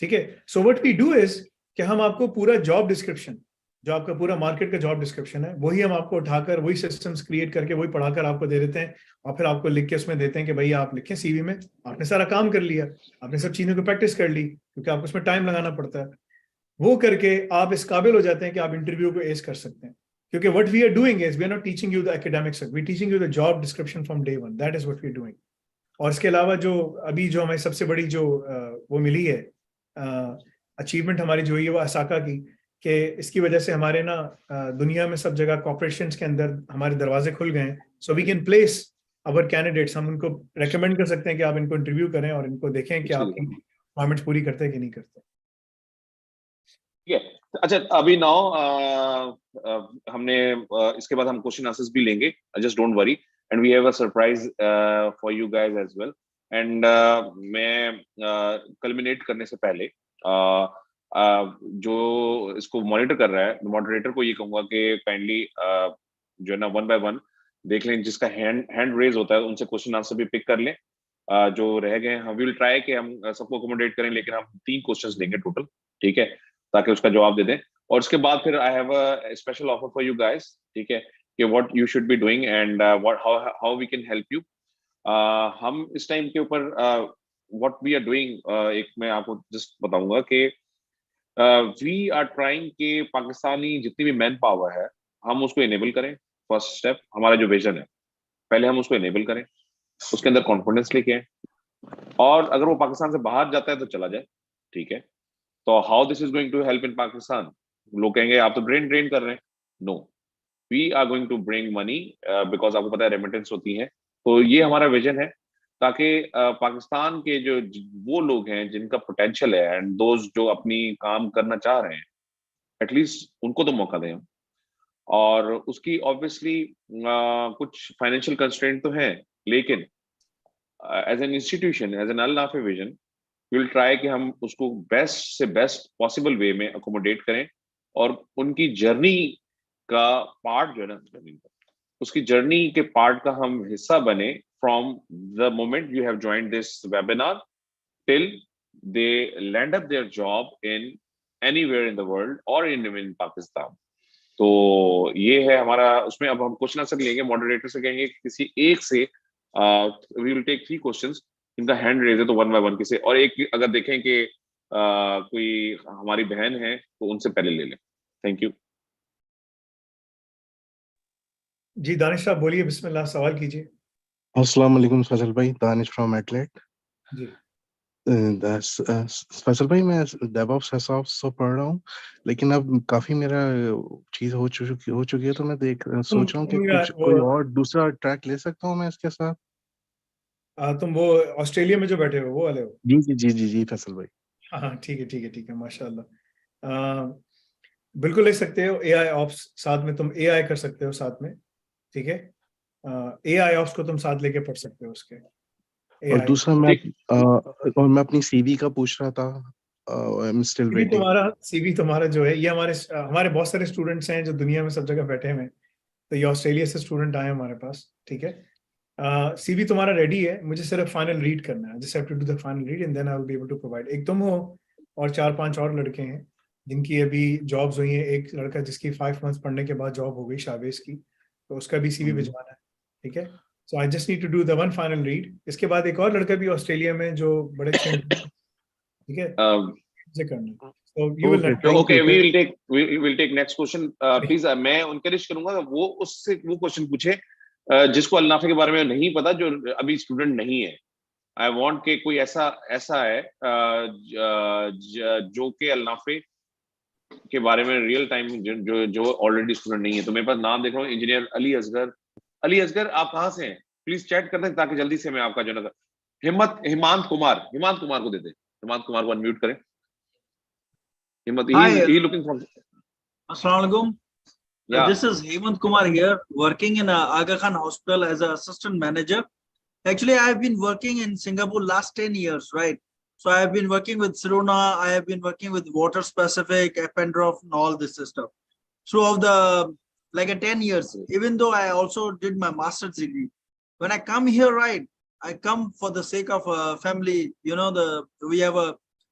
ठीक है। So what we do is कि हम आपको पूरा जॉब डिस्क्रिप्शन, जो आपका पूरा मार्केट का जॉब डिस्क्रिप्शन है, वही हम आपको उठाकर, वही सिस्टम्स क्रिएट करके, वही पढ़ाकर आपको दे देते हैं, और फिर आपको लिख के उसमें देते हैं कि भाई आप लिखें CV में, आपने सारा काम कर लिया, आपने सब चीज़ों को प्रैक्टिस कर ली, क्योंकि आपको उसमें टाइम लगाना पड़ता है। वो करके आप इस काबिल हो जाते हैं कि आप इंटरव्यू को एस कर सकते हैं। क्योंकि what we are doing is we are not teaching you the academics, we teaching you the job description from day one, that is what we are doing. और इसके अलावा जो अभी जो हमें सबसे बड़ी जो वो मिली है अचीवमेंट हमारी जो हुई है वो असाका की, कि इसकी वजह से हमारे ना दुनिया में सब जगह कॉर्पोरेशंस के अंदर हमारे दरवाजे खुल गए हैं। So we can place our candidates, हम उनको रेकमेंड कर सकते हैं कि आप इनको इंटरव्यू करें और इनको देखें कि आपकी रिक्वायरमेंट्स पूरी करते हैं कि नहीं करते। ठीक है, अच्छा अभी नाउ हमने इसके बाद हम क्वेश्चन आंसर्स भी लेंगे, just don't worry, and we have a surprise for you guys as well. And मैं कल्मिनेट करने से पहले जो इसको मॉनिटर कर रहा है, मॉडरेटर को ये कहूंगा कि काइंडली जो है ना 1 बाय 1 देख लें, जिसका हैंड रेज होता है उनसे क्वेश्चन आंसर भी पिक कर लें। जो रह गए हम विल ट्राई कि हम सबको अकोमोडेट करें, लेकिन हम 3 क्वेश्चंस लेंगे टोटल, ठीक है, ताकि उसका जवाब दे दें। और उसके बाद फिर I have a special offer for you guys, ठीक है, कि what you should be doing and what how we can help you. हम इस टाइम के ऊपर व्हाट वी आर डूइंग, एक मैं आपको जस्ट बताऊंगा कि वी आर ट्राइंग कि पाकिस्तानी जितनी भी मैन पावर है हम उसको इनेबल करें। फर्स्ट स्टेप हमारा जो विजन है, पहले हम उसको इनेबल करें, उसके अंदर कॉन्फिडेंस लेके आए, और अगर वो पाकिस्तान से बाहर जाता है तो चला जाए, ठीक है। तो how this is going to help in Pakistan? लोग कहेंगे आप तो ब्रेन ड्रेन कर रहे हैं। No, we are going to bring money, because आपको पता है रेमिटेंस होती है। तो ये हमारा विजन है, ताकि पाकिस्तान के जो वो लोग हैं जिनका पोटेंशियल है एंड दोस्त जो अपनी काम करना चाह रहे हैं, एटलीस्ट उनको तो मौका दें हम। और उसकी ऑब्वियसली कुछ फाइनेंशियल कंस्ट्रेंट तो है, लेकिन as an institution, as an Al Nafay vision, will try कि हम उसको बेस्ट से बेस्ट पॉसिबल वे में अकोमोडेट करें, और उनकी जर्नी का पार्ट जो है ना, उसकी जर्नी के पार्ट का हम हिस्सा बने from the moment you have joined this webinar till they land up their job in anywhere in the world और इन पाकिस्तान। तो ये है हमारा उसमें। अब हम क्वेश्चन आंसर लेंगे, मॉडरेटर से कहेंगे किसी एक से, वी विल टेक 3 क्वेश्चंस, इनका हैंड रेज है तो 1 बाय 1 किसी, और एक अगर देखें कि कोई हमारी बहन है तो उनसे पहले ले लें। Thank you. जी दानिश साहब बोलिए, बिस्मिल्लाह, सवाल कीजिए। अस्सलाम वालेकुम फैसल भाई, दानिश फ्रॉम एटलेट। जी फैसल भाई, मैं डेवऑप्स हिसाब से पढ़ रहा हूँ, लेकिन अब काफी मेरा चीज हो चुकी है, तो मैं सोच रहा हूँ कि कुछ कोई और दूसरा ट्रैक ले सकता हूँ मैं इसके साथ। तुम वो ऑस्ट्रेलिया में जो बैठे हो वो वाले हो? जी जी जी जी जी फैसल भाई। हाँ ठीक है ठीक है ठीक है, माशाल्लाह। बिल्कुल ले सकते हो। AI ऑप्स साथ में, तुम AI कर सकते हो साथ में, ठीक है। AI ऑप्स को तुम साथ लेके पढ़ सकते हो उसके। और AI. दूसरा मैं अपनी सीवी का पूछ रहा था, I am still waiting. CV तुम्हारा जो है, ये हमारे बहुत सारे स्टूडेंट्स हैं जो दुनिया में सब जगह बैठे हुए हैं, तो ये ऑस्ट्रेलिया से स्टूडेंट आए हमारे पास, ठीक है। CV तुम्हारा रेडी है, मुझे सिर्फ फाइनल रीड करना है, just have to do the final read and then I will be able to provide. एक तुम हो और 4-5 और लड़के हैं जिनकी अभी जॉब्स हुई हैं। एक लड़का जिसकी 5 मंथ्स पढ़ने के बाद जॉब हो गई, शावेज की, तो उसका भी CV भिजवाना है, ठीक है। So I just need to do the one final read. इसके बाद एक और लड़का भी ऑस्ट्रेलिया में जो बड़े अच्छे, ठीक है, से करना है। So you will not- Okay, we will take next question. Please, मैं encourage करूंगा वो उससे वो क्वेश्चन पूछे जिसको अल-नाफे के बारे में नहीं पता, जो अभी स्टूडेंट नहीं है। I want के कोई ऐसा है जो कि अल-नाफे के बारे में रियल टाइम जो ऑलरेडी स्टूडेंट नहीं है। तो मेरे पास नाम देख रहा हूँ, इंजीनियर अली असगर। अली असगर, आप कहाँ से हैं? प्लीज चैट कर दें ताकि जल्दी से मैं आपका जो है हिमांत कुमार को दे दें। हिमांत कुमार को अनम्यूट करें। Hi, he looking from Assalamualaikum. Yeah. This is Hemant Kumar here, working in Aga Khan Hospital as an assistant manager. Actually, I have been working in Singapore last 10 years, right? So I have been working with Sirona, I have been working with Water Specific, Appendrof, and all this stuff. Throughout the 10 years, even though I also did my master's degree. When I come here, right, I come for the sake of family, we have a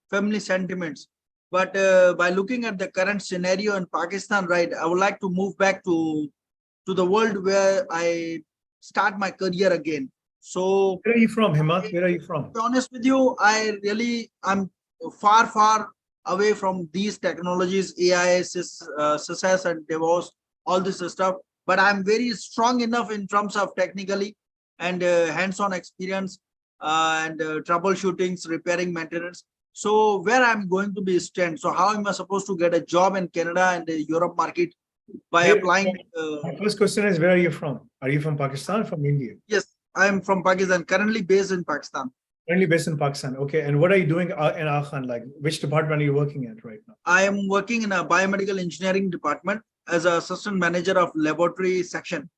family sentiments. But by looking at the current scenario in Pakistan, right, I would like to move back to the world where I start my career again. So where are you from, Himant? Where are you from? To be honest with you, I'm far away from these technologies, AI, SysS and DevOps, all this stuff. But I'm very strong enough in terms of technically and hands-on experience and troubleshootings, repairing, maintenance. So where I'm going to be stand? So how am I supposed to get a job in Canada and the Europe market by applying? My first question is, where are you from? Are you from Pakistan or from India? Yes, I'm from Pakistan, currently based in Pakistan. Currently based in Pakistan. Okay. And what are you doing in Aga Khan? Like, which department are you working at right now? I am working in a biomedical engineering department as an assistant manager of laboratory section.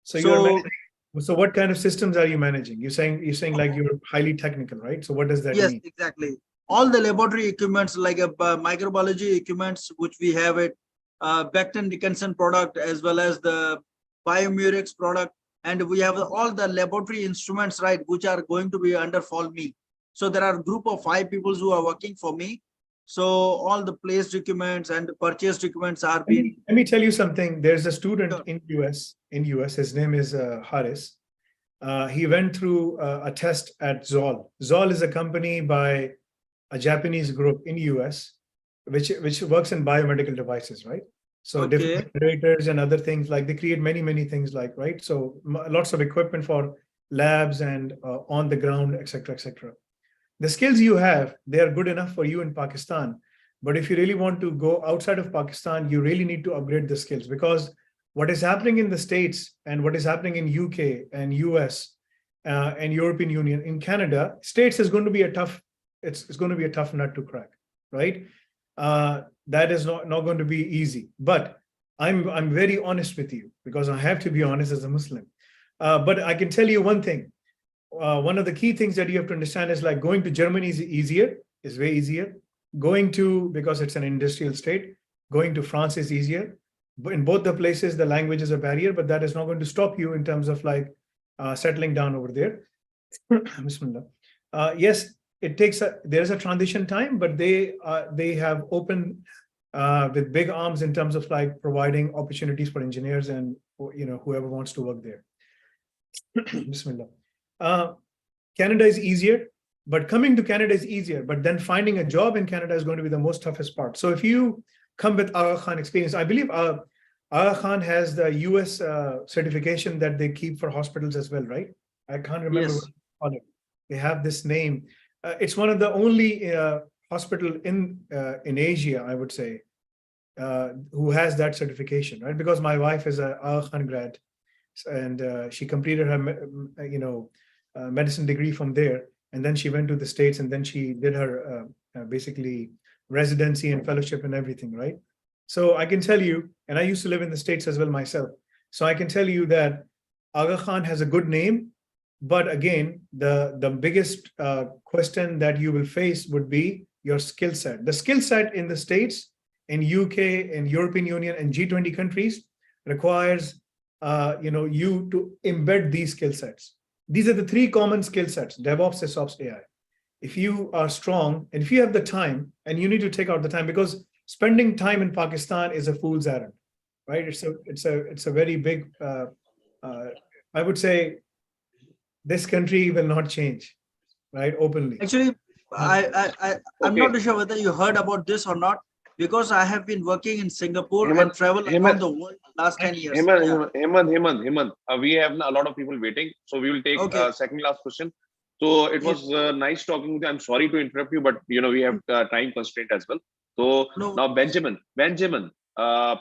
So what kind of systems are you managing? You're saying like you're highly technical, right? So what does that mean? Yes, exactly. All the laboratory equipments like microbiology equipments, which we have it, Becton Dickinson product, as well as the Biomurex product. And we have all the laboratory instruments, right, which are going to be under me. So there are a group of 5 people who are working for me. So all the placed documents and purchase documents are being. Let me tell you something. There's a student in US. His name is Haris. He went through a test at Zoll. Zoll is a company by a Japanese group in US, which works in biomedical devices, right? So different generators and other things, like they create many things, like, right? So lots of equipment for labs and on the ground, etc. The skills you have, they are good enough for you in Pakistan. But if you really want to go outside of Pakistan, you really need to upgrade the skills, because what is happening in the States and what is happening in UK and US and European Union, in Canada, States is going to be a tough, it's going to be a tough nut to crack, right? That is not going to be easy. But I'm very honest with you, because I have to be honest as a Muslim. But I can tell you one thing. One of the key things that you have to understand is, like, going to Germany is way easier. Going to, because it's an industrial state, going to France is easier. But in both the places, the language is a barrier, but that is not going to stop you in terms of like settling down over there. Bismillah. Yes, it takes there's a transition time, but they have opened with big arms in terms of like providing opportunities for engineers and whoever wants to work there. Bismillah. Canada is easier, but coming to Canada is easier, but then finding a job in Canada is going to be the most toughest part. So if you come with Aga Khan experience, I believe Aga Khan has the US certification that they keep for hospitals as well, right? I can't remember what they call it. They have this name. It's one of the only hospital in Asia, I would say, who has that certification, right? Because my wife is a Aga Khan grad, and she completed her, medicine degree from there, and then she went to the States, and then she did her basically residency and fellowship and everything, right? So I can tell you, and I used to live in the States as well myself, so I can tell you that Aga Khan has a good name, But again, the biggest question that you will face would be your skill set. The skill set in the States, in UK, in European Union, and G20 countries requires you to embed these skill sets. These are the three common skill sets: DevOps, SysOps, AI. If you are strong and if you have the time, and you need to take out the time, because spending time in Pakistan is a fool's errand, right? It's a very big. I would say this country will not change, right? Openly. Actually, I'm Okay. not sure whether you heard about this or not, because I have been working in Singapore Hemant, and travel Hemant, around the world last 10 years. Hemant, Yeah. Hemant. We have a lot of people waiting, so we will take Okay. second last question. So it Yes. was nice talking with you. I'm sorry to interrupt you, but we have time constraint as well. So No. now Benjamin,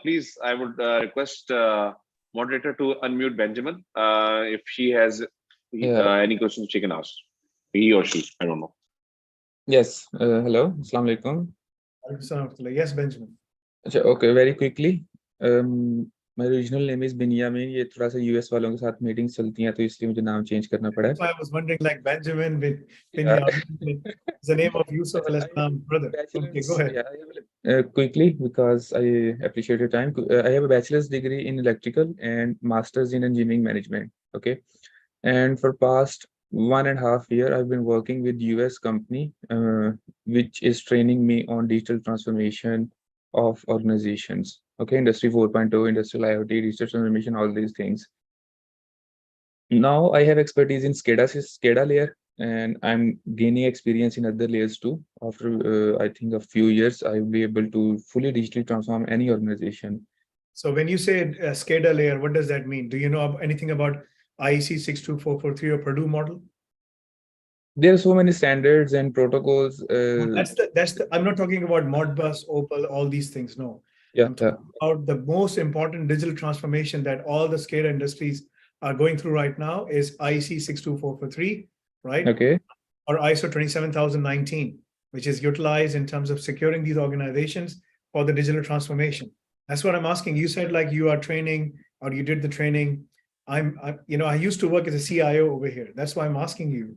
please, I would request moderator to unmute Benjamin if she has Yeah. any questions she can ask. He or she, I don't know. Yes. Hello. Assalamu alaikum. Yes, Benjamin. अच्छा, okay, very quickly. My original name is Binyamin. ये थोड़ा सा US वालों के साथ meetings चलती हैं, तो इसलिए मुझे नाम चेंज करना पड़ा है. So I was wondering, like Benjamin with Yeah. is the name of Yusuf I al-Islam brother. Okay, go ahead. Yeah, quickly, because I appreciate your time. I have a bachelor's degree in electrical and master's in engineering management. Okay, and for past 1.5 years, I've been working with US company, which is training me on digital transformation of organizations. Okay, Industry 4.0, Industrial IoT, digital transformation, all these things. Now I have expertise in SCADA layer, and I'm gaining experience in other layers too. After I think a few years, I will be able to fully digitally transform any organization. So when you say SCADA layer, what does that mean? Do you know anything about IEC 62443 or Purdue model? There are so many standards and protocols. That's the. I'm not talking about Modbus, Opal, all these things. No. Yeah. I'm talking about the most important digital transformation that all the SCADA industries are going through right now is IEC 62443, right? Okay. Or ISO 27019, which is utilized in terms of securing these organizations for the digital transformation. That's what I'm asking. You said like you are training or you did the training. I used to work as a CIO over here. That's why I'm asking you.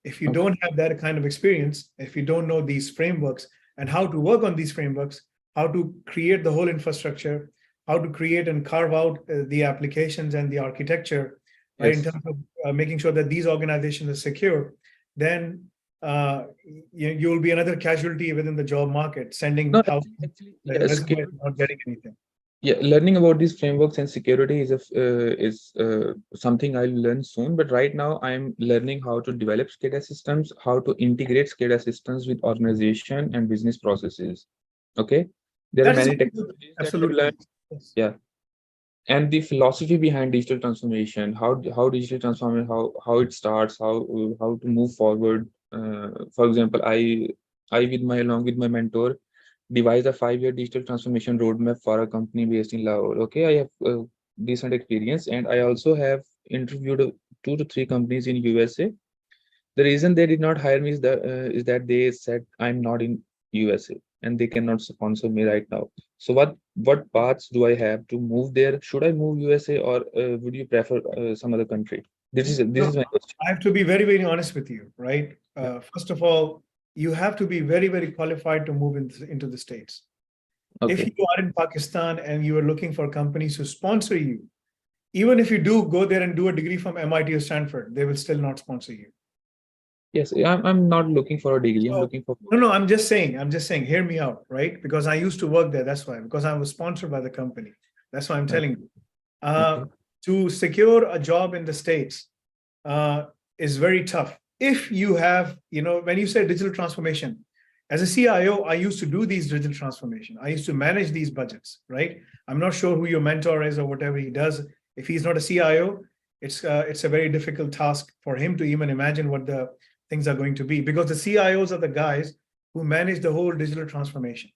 If you don't have that kind of experience, if you don't know these frameworks and how to work on these frameworks, how to create the whole infrastructure, how to create and carve out the applications and the architecture, right, in terms of making sure that these organizations are secure, then you will be another casualty within the job market, sending No, out actually, not getting anything. Yeah, learning about these frameworks and security is something I'll learn soon. But right now, I'm learning how to develop SCADA systems, how to integrate SCADA systems with organization and business processes. Okay, there are many technologies that I've learned. Yes. Yeah, and the philosophy behind digital transformation, how digital transformation, how it starts, how to move forward. For example, I along with my mentor, devise a 5-year digital transformation roadmap for a company based in Lahore. Okay, I have decent experience, and I also have interviewed 2 to 3 companies in USA. The reason they did not hire me is that they said I'm not in USA and they cannot sponsor me right now. So what paths do I have to move there? Should I move USA, or would you prefer some other country? This is my question. I have to be very, very honest with you, right? First of all, you have to be very, very qualified to move into the States. Okay. If you are in Pakistan and you are looking for companies to sponsor you, even if you do go there and do a degree from MIT or Stanford, they will still not sponsor you. Yes, I'm not looking for a degree. I'm looking for. No, I'm just saying, hear me out, right? Because I used to work there. That's why, because I was sponsored by the company. That's why I'm telling you. Okay. To secure a job in the States is very tough. If you have, when you say digital transformation, as a CIO, I used to do these digital transformation. I used to manage these budgets, right? I'm not sure who your mentor is or whatever he does. If he's not a CIO, it's a very difficult task for him to even imagine what the things are going to be, because the CIOs are the guys who manage the whole digital transformation,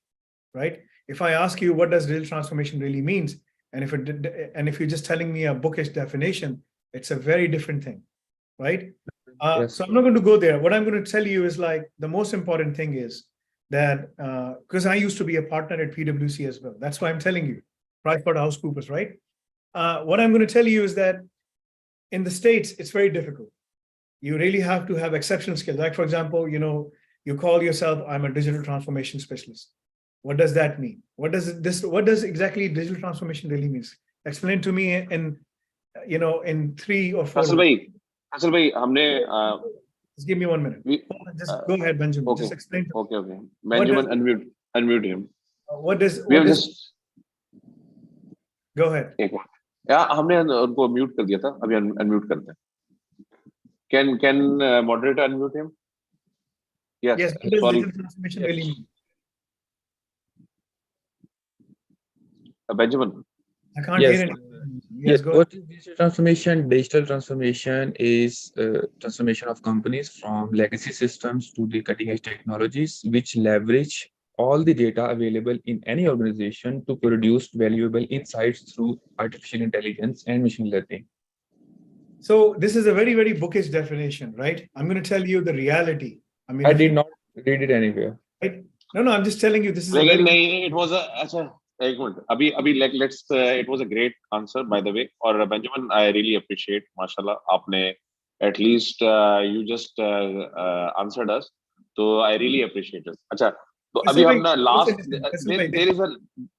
right? If I ask you what does digital transformation really means, and if you're just telling me a bookish definition, it's a very different thing, right? Yes. So I'm not going to go there. What I'm going to tell you is like the most important thing is that because I used to be a partner at PwC as well. That's why I'm telling you, PricewaterhouseCoopers, right? What I'm going to tell you is that in the States, it's very difficult. you really have to have exceptional skills. Like, for example, you call yourself, I'm a digital transformation specialist. What does that mean? What does exactly digital transformation really means? Explain to me in 3 or 4 Faisal भाई हमने Just give me 1 minute. Just go ahead, Benjamin. okay, Just explain to me. okay. Benjamin, unmute him. What does go ahead. एक minute यार हमने उनको mute कर दिया था, अभी अनम्यूट करते हैं. Can moderator unmute him? Yes, Yes, what does sorry. digital transformation really mean? Benjamin. I can't Yes. hear it. Yes, Go what is digital transformation? Digital transformation is transformation of companies from legacy systems to the cutting edge technologies, which leverage all the data available in any organization to produce valuable insights through artificial intelligence and machine learning. So this is a very, very bookish definition, right? I'm going to tell you the reality. I did not read it anywhere. Right? No, I'm just telling you this is a लेकिन very, नहीं, it was a अच्छा एक minute अभी let's it was a great answer by the way. और Benjamin, I really appreciate, माशाल्लाह आपने at least you just answered us, so I really appreciate it. अच्छा तो अभी हम ना last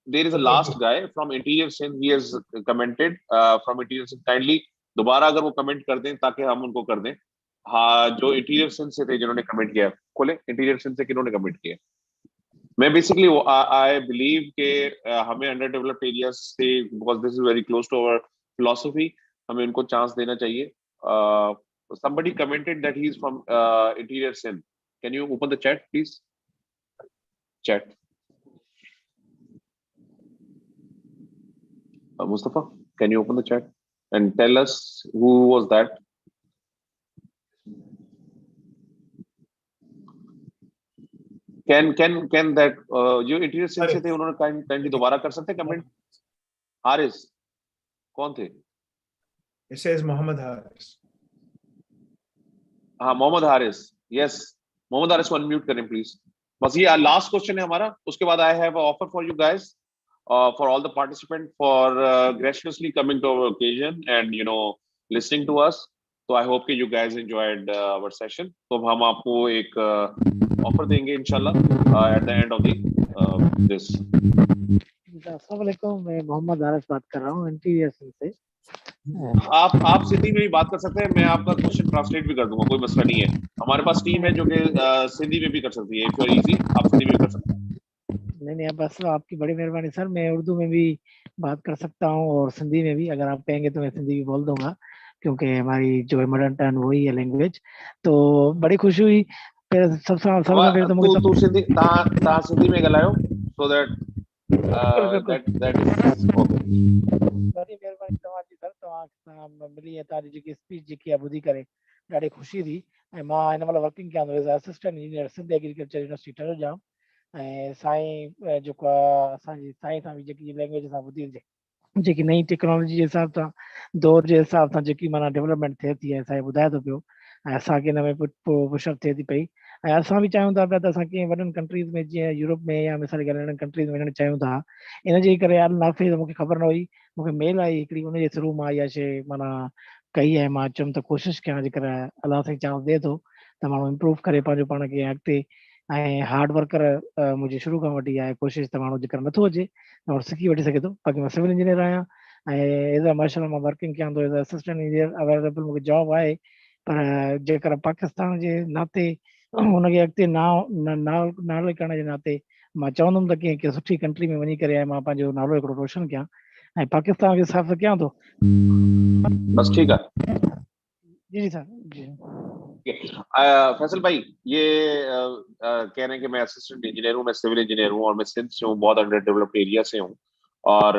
there is a last guy from Interior Sindh. He has commented from Interior Sindh. Kindly दोबारा अगर वो कमेंट कर दें ताकि हम उनको कर दें. हाँ, जो इंटीरियर सिंध से थे जिन्होंने कमेंट किया, खोले इंटीरियर सिंध से किन्होंने कमेंट किया. मैं बेसिकली आई बिलीव के हमें अंडर डेवलप्ड एरियाज से, because this is very close to our philosophy, हमें उनको चांस देना चाहिए. somebody commented that he is from Interior Sindh. Can you open the chat please? Chat. Mustafa, can you open the chat and tell us who was that? Can that जो interior Sindh से थे उन्होंने kindly दोबारा कर सकते हैं comment? Haris कौन थे? It says Mohammed Haris. हाँ, मोहम्मद हारिस. यस, मोहम्मद हारिस को अनम्यूट करें प्लीज. बस ये लास्ट क्वेश्चन है हमारा. उसके बाद आई have a offer for you guys, for all the participants for graciously coming to our occasion and listening to us. So I hope that you guys enjoyed our session. तो हम आपको एक offer देंगे इंशाल्लाह at the end of the this. अस्सलाम वालेकुम, मैं मोहम्मद हारिस बात कर रहा हूँ इंटीरियर सिंध से. आप सिंधी में भी बात कर सकते हैं, मैं आपका क्वेश्चन ट्रांसलेट भी कर दूंगा, कोई मसला नहीं है. हमारे पास टीम है जो कि सिंधी में भी कर सकती है. इफ यू आर इजी, आप सिंधी में भी कर सकते हैं. नहीं बस आपकी बड़ी मेहरबानी सर. मैं उर्दू में भी बात कर सकता हूँ और सिंधी में भी. अगर आप कहेंगे तो मैं सिंधी भी बोल दूंगा क्योंकि हमारी जो मदर टंग वही है लैंग्वेज. तो बड़ी खुशी हुई. तू सिंधी में ॻाल्हायो so that that is okay. बड़ी मेहरबानी तव्हांजी सर. तव्हां सां मिली ऐं तव्हांजी जेकी स्पीच जेकी आहे ॿुधी करे ॾाढी ख़ुशी थी. ऐं मां हिन महिल वर्किंग कयां थो as assistant engineer Sindh agriculture university Tandojam. ऐं साईं जेको आहे असांजी साईं सां बि जेकी लैंग्वेज असां ॿुधी जेकी नई टेक्नोलॉजी जे हिसाब सां दौर जे हिसाब सां जेकी माना डेवलपमेंट थिए थी ऐं साईं ॿुधाए थो पियो ऐं असांखे हिन में पुशअप थिए थी पई. ऐं असां बि चाहियूं था पिया त असां कीअं वॾनि कंट्रीज़ में जीअं यूरोप में या मिसाल के नंढनि कंट्रीज़ में वञणु चाहियूं था. इन जे करे यार नाफ़े मूंखे ख़बर न हुई. मूंखे मेल आई हिकिड़ी, उनजे थ्रू मां इहा शइ माना कई आहे. मां चयुमि त कोशिशि कयां, जेकर अलाह साईं चांस ॾिए थो त माण्हू इम्प्रूव करे पंहिंजो पाण खे अॻिते. ऐं हार्ड वर्कर मुंहिंजी शुरू खां वठी आहे कोशिशि त माण्हू जेकर नथो अचे त माण्हू सिखी वठी सघे थो. बाक़ी मां सिविल इंजीनियर आहियां ऐं एज़ अ माशाल्लाह मां वर्किंग कयां थो as a assistant engineer. Available मूंखे जॉब आहे, पर जेकर पाकिस्तान जे नाते हुनखे अॻिते नालो करण जे नाते मां चवंदुमि त कीअं सुठी कंट्री में वञी करे मां पंहिंजो नालो हिकिड़ो रोशन कयां ऐं पाकिस्तान के हिसाब सां कयां थो. बस ठीक है. जी सर. जी फैसल भाई, ये कह रहे हैं कि मैं असिस्टेंट इंजीनियर हूँ, मैं सिविल इंजीनियर हूँ और मैं सिंध से हूँ, बहुत अंडर डेवलप्ड एरिया से हूँ और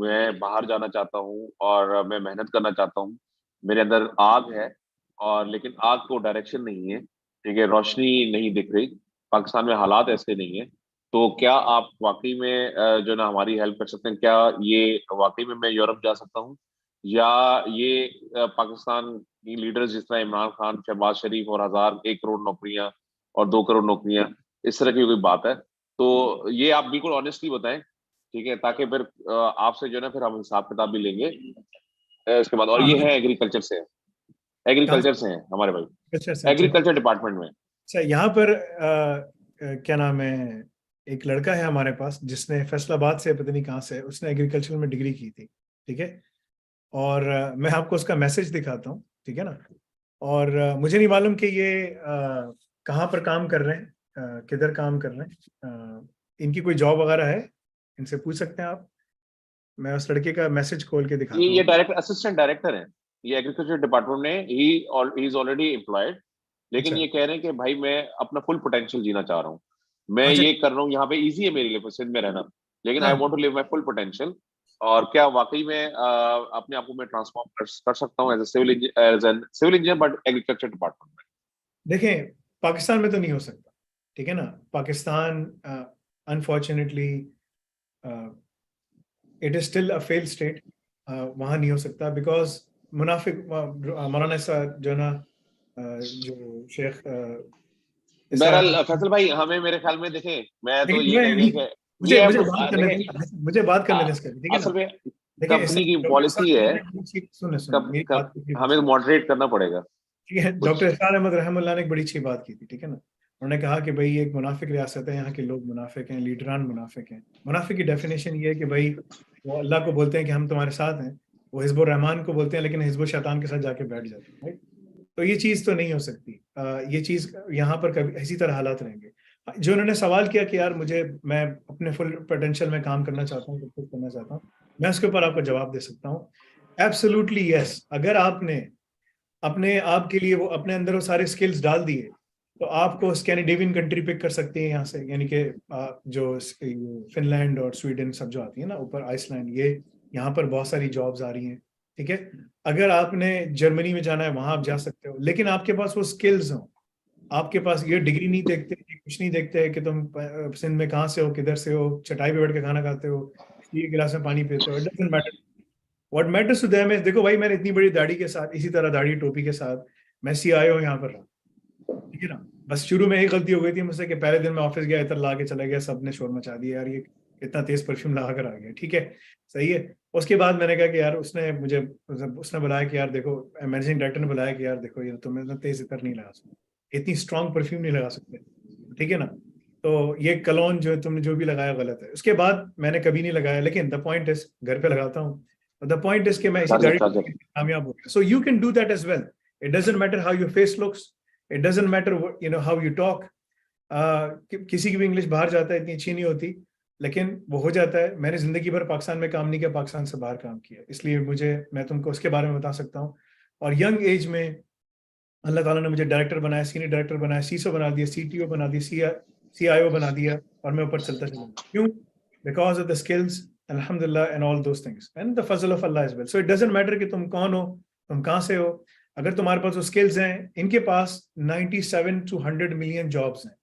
मैं बाहर जाना चाहता हूँ और मैं मेहनत करना चाहता हूँ. मेरे अंदर आग है और लेकिन आग को डायरेक्शन नहीं है, ठीक है, रोशनी नहीं दिख रही. पाकिस्तान में हालात ऐसे नहीं है. तो क्या आप वाकई में जो ना हमारी हेल्प कर सकते हैं? क्या ये वाकई में मैं यूरोप जा सकता हूँ या ये पाकिस्तान की लीडर्स जिस तरह इमरान खान, शहबाज शरीफ और 1 करोड़ नौकरियां और 2 करोड़ नौकरियां, इस तरह की कोई बात है? तो ये आप बिल्कुल ऑनेस्टली बताएं, ठीक है, ताकि फिर आपसे जो है ना फिर हम हिसाब किताब भी लेंगे इसके बाद. और ये है एग्रीकल्चर से. एग्रीकल्चर से हैं हमारे भाई, अच्छा, एग्रीकल्चर डिपार्टमेंट में। अच्छा, यहाँ पर क्या नाम है, एक लड़का है हमारे पास जिसने फैसलाबाद से, पता नहीं कहाँ से, उसने एग्रीकल्चर में डिग्री की थी, ठीक है। और मैं आपको उसका मैसेज दिखाता हूँ, ठीक है ना। और मुझे नहीं मालूम कि ये कहाँ पर काम कर रहे हैं, किधर काम कर रहे हैं, इनकी कोई जॉब वगैरह है, इनसे पूछ सकते हैं आप। मैं उस लड़के का मैसेज खोल के दिखाता ये हूँ। डायरेक्टर, असिस्टेंट डायरेक्टर है ये एग्रीकल्चर डिपार्टमेंट में, ही इज ऑलरेडी एम्प्लॉयड। लेकिन अच्छा, ये कह रहे हैं कि भाई मैं अपना फुल पोटेंशियल जीना चाह रहा हूँ, मैं अच्छा, ये कर रहा हूँ, यहाँ पे इजी है मेरे लिए सिंध में रहना, लेकिन आई हाँ, want to live my full potential. और क्या वाकई में अपने आप को मैं ट्रांसफॉर्म कर सकता हूँ as an civil engineer but agriculture department में। देखें, पाकिस्तान में तो नहीं हो सकता, ठीक है ना। Pakistan unfortunately it is still a fail state, वहाँ नहीं हो सकता, बिकॉज मुनाफिक मौलाना जो ना जो शेख बहरहाल फैसल भाई, हमें मेरे ख्याल में देखें, मैं तो लेकिन यही मैं कहेंगे नहीं, कि वी मुझे हैव मुझे टू बात करने देखें, दें, मुझे बात करने दें इसका, ठीक है ना। असल में देखिए कंपनी की डॉक्टर पॉलिसी है, सुने सुने कब मेरी कब बात पूरी हमें तो मॉडरेट करना पड़ेगा ठीक है। कुछ। डॉक्टर इरफान अहमद रहमतुल्लाह ने एक बड़ी अच्छी बात की थी, ठीक है ना। उन्होंने कहा कि भाई ये एक मुनाफिक रियासत है, यहाँ के लोग मुनाफिक हैं, लीडरान मुनाफिक हैं। मुनाफिक की डेफिनेशन ये है कि भाई वो अल्लाह को बोलते हैं कि हम तुम्हारे साथ हैं, वो हिजबुर रहमान को बोलते हैं लेकिन हिजबुर शैतान के साथ जाके बैठ जाते हैं, राइट। तो ये चीज़ तो नहीं हो सकती। ये चीज़ यहाँ पर कभी इसी तरह हालात रहेंगे। जो उन्होंने सवाल किया कि यार मैं अपने फुल पोटेंशियल में काम करना चाहता हूँ, सब कुछ करना चाहता हूँ, मैं उसके ऊपर आपको जवाब दे सकता हूँ। एब्सोल्युटली यस, अगर आपने अपने आप के लिए वो अपने अंदर वो सारे स्किल्स डाल दिए, तो आपको स्कैंडिनेवियन कंट्री पिक कर सकते हैं यहाँ से, यानी कि जो फिनलैंड और स्वीडन सब जो आती है ना ऊपर, आइसलैंड, ये यहाँ पर बहुत सारी जॉब्स आ रही हैं, ठीक है। अगर आपने जर्मनी में जाना है वहां आप जा सकते हो, लेकिन आपके पास वो स्किल्स हो। आपके पास ये डिग्री नहीं देखते, ये कुछ नहीं देखते कि तुम सिंध में कहाँ से हो, किधर से हो, चटाई पे बैठ के खाना खाते हो, ये गिलास में पानी पीते हो, it doesn't matter. What matters to them is, देखो भाई मैंने इतनी बड़ी दाढ़ी के साथ, इसी तरह दाढ़ी टोपी के साथ मैं CIO यहाँ पर रहा, ठीक है ना। बस शुरू में एक गलती हो गई थी मुझसे कि पहले दिन मैं ऑफिस गया, इधर ला के चला गया, सबने शोर मचा दिया, यार ये इतना तेज परफ्यूम लगा कर आ गया, ठीक है, सही है। उसके बाद मैंने कहा कि यार उसने बुलाया कि यार देखो, मैनेजिंग डायरेक्टर ने बुलाया कि यार देखो ये तुम इतना तेज इतर नहीं लगा सकते, इतनी स्ट्रॉन्ग परफ्यूम नहीं लगा सकते, ठीक है ना। तो ये कलोन जो तुमने जो भी लगाया गलत है। उसके बाद मैंने कभी नहीं लगाया, लेकिन द पॉइंट इज घर पे लगाता हूँ। द पॉइंट इज कि मैं इसी दाढ़ी कामयाब हो गया। So you can do that as well. It doesn't matter how your face looks, it doesn't matter how you talk. किसी की भी इंग्लिश बाहर जाता है इतनी अच्छी नहीं होती, लेकिन वो हो जाता है। मैंने जिंदगी भर पाकिस्तान में काम नहीं किया, पाकिस्तान से बाहर काम किया, इसलिए मैं तुमको उसके बारे में बता सकता हूँ। और यंग एज में अल्लाह ताला ने मुझे डायरेक्टर बनाया, सीनियर डायरेक्टर बनाया, CISO बना दिया, CTO बना दिया, CIO बना दिया, और मैं ऊपर चलता चला। क्यों? बिकॉज ऑफ द स्किल्स, अल्हम्दुलिल्लाह, and all those things and the फजल ऑफ अल्लाह as well. So it doesn't matter कि तुम कौन हो, तुम कहाँ से हो। अगर तुम्हारे पास वो स्किल्स हैं, इनके पास 97 to 100 मिलियन जॉब्स हैं।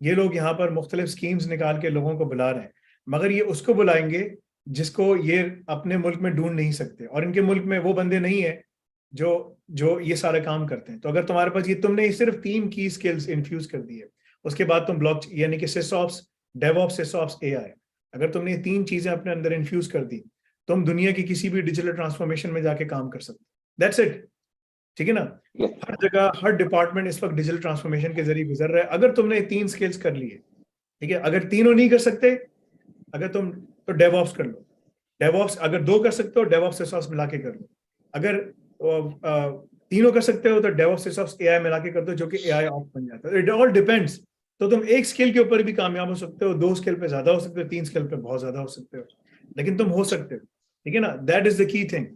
ये लोग यहाँ पर मुख्तलिफ स्कीम्स निकाल के लोगों को बुला रहे हैं, मगर ये उसको बुलाएंगे जिसको ये अपने मुल्क में ढूंढ नहीं सकते, और इनके मुल्क में वो बंदे नहीं है जो जो ये सारे काम करते हैं। तो अगर तुम्हारे पास तुमने सिर्फ 3 की स्किल्स इन्फ्यूज कर दी है, उसके बाद तुम ब्लॉक यानी कि सिसऑप्स, डेवऑप्स, सिसऑप्स, AI, अगर तुमने ये 3 चीजें अपने अंदर इन्फ्यूज कर दी, तुम दुनिया की किसी भी डिजिटल ट्रांसफॉर्मेशन में जाके काम कर सकते हो। दैट्स इट, ठीक है ना। हर जगह, हर डिपार्टमेंट इस वक्त डिजिटल ट्रांसफॉर्मेशन के जरिए गुजर रहा है। अगर तुमने 3 स्किल्स कर लिए, ठीक है, अगर तीनों नहीं कर सकते, अगर तुम तो डेवऑप्स कर लो। डेवऑप्स अगर 2 कर सकते हो, डेवऑप्स सिसऑप्स मिला के कर लो। अगर तीनों कर सकते हो तो डेवऑप्स सिसऑप्स AI मिला के कर दो, जो कि AI ऑप्स बन जाता है। It all depends. तो तुम एक स्किल के ऊपर भी कामयाब हो सकते हो, 2 स्किल पे ज्यादा हो सकते हो, 3 स्किल पे बहुत ज्यादा हो सकते हो, लेकिन तुम हो सकते हो, ठीक है ना। That is the key thing.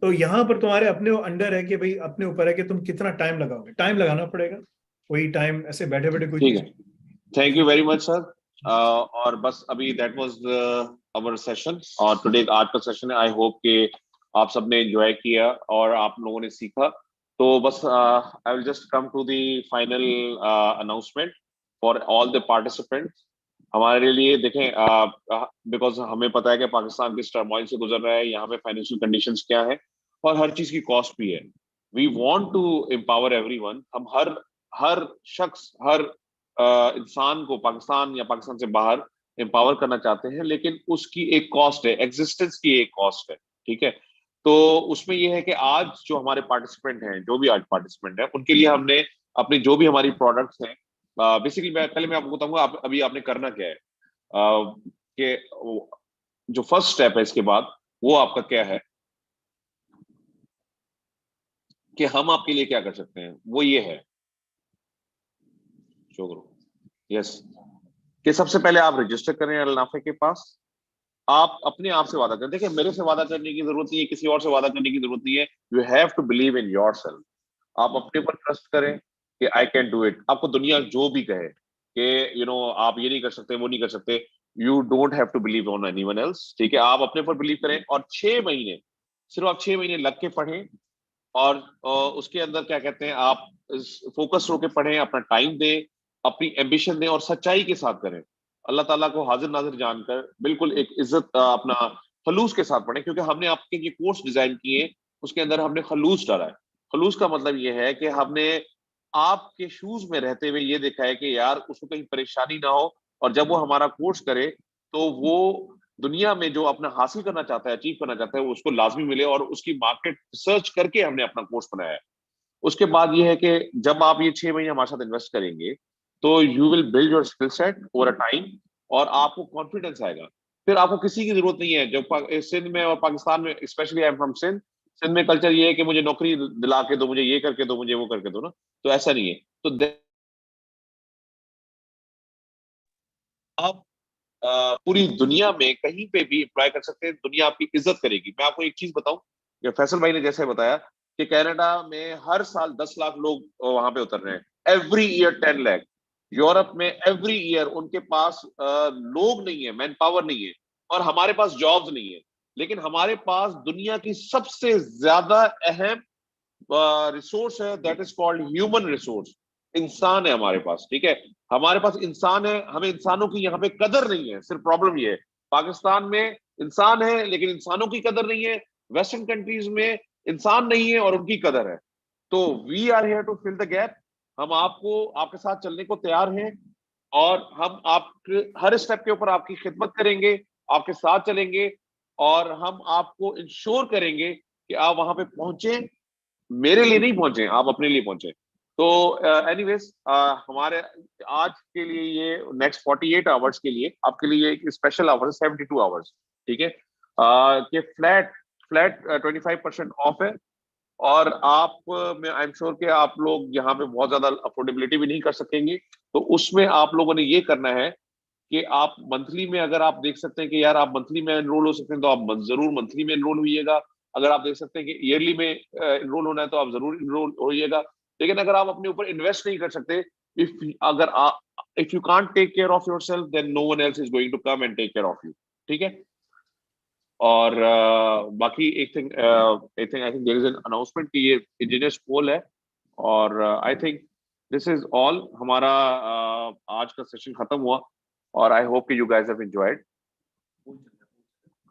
तो यहाँ पर तुम्हारे अपने अंडर है कि भाई अपने ऊपर है कि तुम कितना टाइम लगाओगे। टाइम लगाना पड़ेगा, कोई टाइम ऐसे बैठे बैठे कोई ठीक है, थैंक यू वेरी मच चीज। सर। और बस अभी दैट वाज आवर सेशन, और टुडे आज का सेशन है। आई होप कि आप सबने एंजॉय किया और आप लोगों ने सीखा। तो बस I will just come to the final announcement for all the participants. हमारे लिए देखें, बिकॉज हमें पता है कि पाकिस्तान किस टर्मोइल से गुजर रहा है, यहाँ पे फाइनेंशियल कंडीशंस क्या है, और हर चीज की कॉस्ट भी है। We want to empower everyone. हम हर शख्स, हर इंसान को पाकिस्तान या पाकिस्तान से बाहर एम्पावर करना चाहते हैं, लेकिन उसकी एक कॉस्ट है, एग्जिस्टेंस की एक कॉस्ट है, ठीक है। तो उसमें ये है कि आज जो हमारे पार्टिसिपेंट हैं, जो भी आज पार्टिसिपेंट हैं, उनके लिए हमने अपनी जो भी हमारी प्रोडक्ट्स हैं, बेसिकली मैं आपको बताऊंगा अभी आपने करना क्या है, कि जो फर्स्ट स्टेप है इसके बाद वो आपका क्या है कि हम आपके लिए क्या कर सकते हैं, वो ये है, शो करो, यस, कि सबसे पहले आप रजिस्टर करें अल-नाफे के पास। आप अपने आप से वादा करें, देखिए मेरे से वादा करने की जरूरत नहीं है, किसी और से वादा करने की जरूरत नहीं है। You have to believe in yourself. आप अपने पर ट्रस्ट करें कि आई कैन डू इट। आपको दुनिया जो भी कहे कि आप ये नहीं कर सकते, वो नहीं कर सकते, you don't have to believe on anyone else, ठीक है। आप अपने पर बिलीव करें और 6 महीने, सिर्फ आप 6 महीने लग के पढ़ें और उसके अंदर क्या कहते हैं, आप फोकस होकर पढ़ें, अपना टाइम दें, अपनी एम्बिशन दें और सच्चाई के साथ करें। अल्लाह ताला को हाजिर नाजिर जानकर बिल्कुल एक इज्जत अपना खलूस के साथ पढ़ें, क्योंकि हमने आपके ये कोर्स डिजाइन किए, उसके अंदर हमने खलूस डाला है। खलूस का मतलब ये है कि हमने आपके शूज में रहते हुए ये देखा है कि यार उसको कहीं परेशानी ना हो, और जब वो हमारा कोर्स करे तो वो दुनिया में जो अपना हासिल करना चाहता है, अचीव करना चाहता है, वो उसको लाजमी मिले, और उसकी मार्केट रिसर्च करके हमने अपना कोर्स बनाया है। उसके बाद ये है कि जब आप ये 6 महीने हमारे साथ इन्वेस्ट करेंगे तो you will build your skill set over a time, और आपको कॉन्फिडेंस आएगा। फिर आपको किसी की जरूरत नहीं है। जो सिंध में और पाकिस्तान में, specially I am from Sindh, Sindh में कल्चर ये है कि मुझे नौकरी दिला के दो, मुझे ये करके दो, मुझे वो करके दो ना, तो ऐसा नहीं है। तो आप पूरी दुनिया में कहीं पे भी अप्लाई कर सकते हैं, दुनिया आपकी इज्जत करेगी। मैं आपको एक चीज बताऊं, कि फैसल भाई ने जैसे बताया कि कनाडा में हर साल 10 लाख लोग वहां पे उतर रहे हैं, एवरी ईयर 10 लाख। यूरोप में एवरी ईयर उनके पास लोग नहीं है, मैन पावर नहीं है, और हमारे पास जॉब्स नहीं है। लेकिन हमारे पास दुनिया की सबसे ज्यादा अहम रिसोर्स है, that is called human resource. इंसान है हमारे पास, ठीक है। हमारे पास इंसान है, हमें इंसानों की यहाँ पे कदर नहीं है। सिर्फ प्रॉब्लम ये है, पाकिस्तान में इंसान है लेकिन इंसानों की कदर नहीं है, वेस्टर्न कंट्रीज में इंसान नहीं है और उनकी कदर है। तो we are here to fill the gap. हम आपको, आपके साथ चलने को तैयार हैं, और हम आपके हर स्टेप के ऊपर आपकी खिदमत करेंगे, आपके साथ चलेंगे, और हम आपको इंश्योर करेंगे कि आप वहां पे पहुंचे, मेरे लिए नहीं पहुंचे, आप अपने लिए पहुंचे। तो एनीवेज हमारे आज के लिए ये नेक्स्ट 48 आवर्स के लिए आपके लिए एक स्पेशल आवर 72 आवर्स, ठीक है, कि फ्लैट फ्लैट 25% ऑफ है। और आप, मैं आई एम श्योर कि आप लोग यहाँ पे बहुत ज्यादा अफोर्डेबिलिटी भी नहीं कर सकेंगे, तो उसमें आप लोगों ने ये करना है कि आप मंथली में, अगर आप देख सकते हैं कि यार आप मंथली में एनरोल हो सकते हैं, तो आप जरूर मंथली में एनरोल होइएगा। अगर आप देख सकते हैं कि ईयरली में एनरोल होना है, तो आप जरूर एनरोल होइएगा। लेकिन अगर आप अपने ऊपर इन्वेस्ट नहीं कर सकते, if you can't take care of yourself, then no one else is going to come and take care of you, ठीक है। और बाकी एक thing I think there is an announcement कि ये इंजीनियर्स पोल है, और I think this is all. हमारा आज का सेशन खत्म हुआ, और आई होप कि यू गाइस हैव एंजॉयड।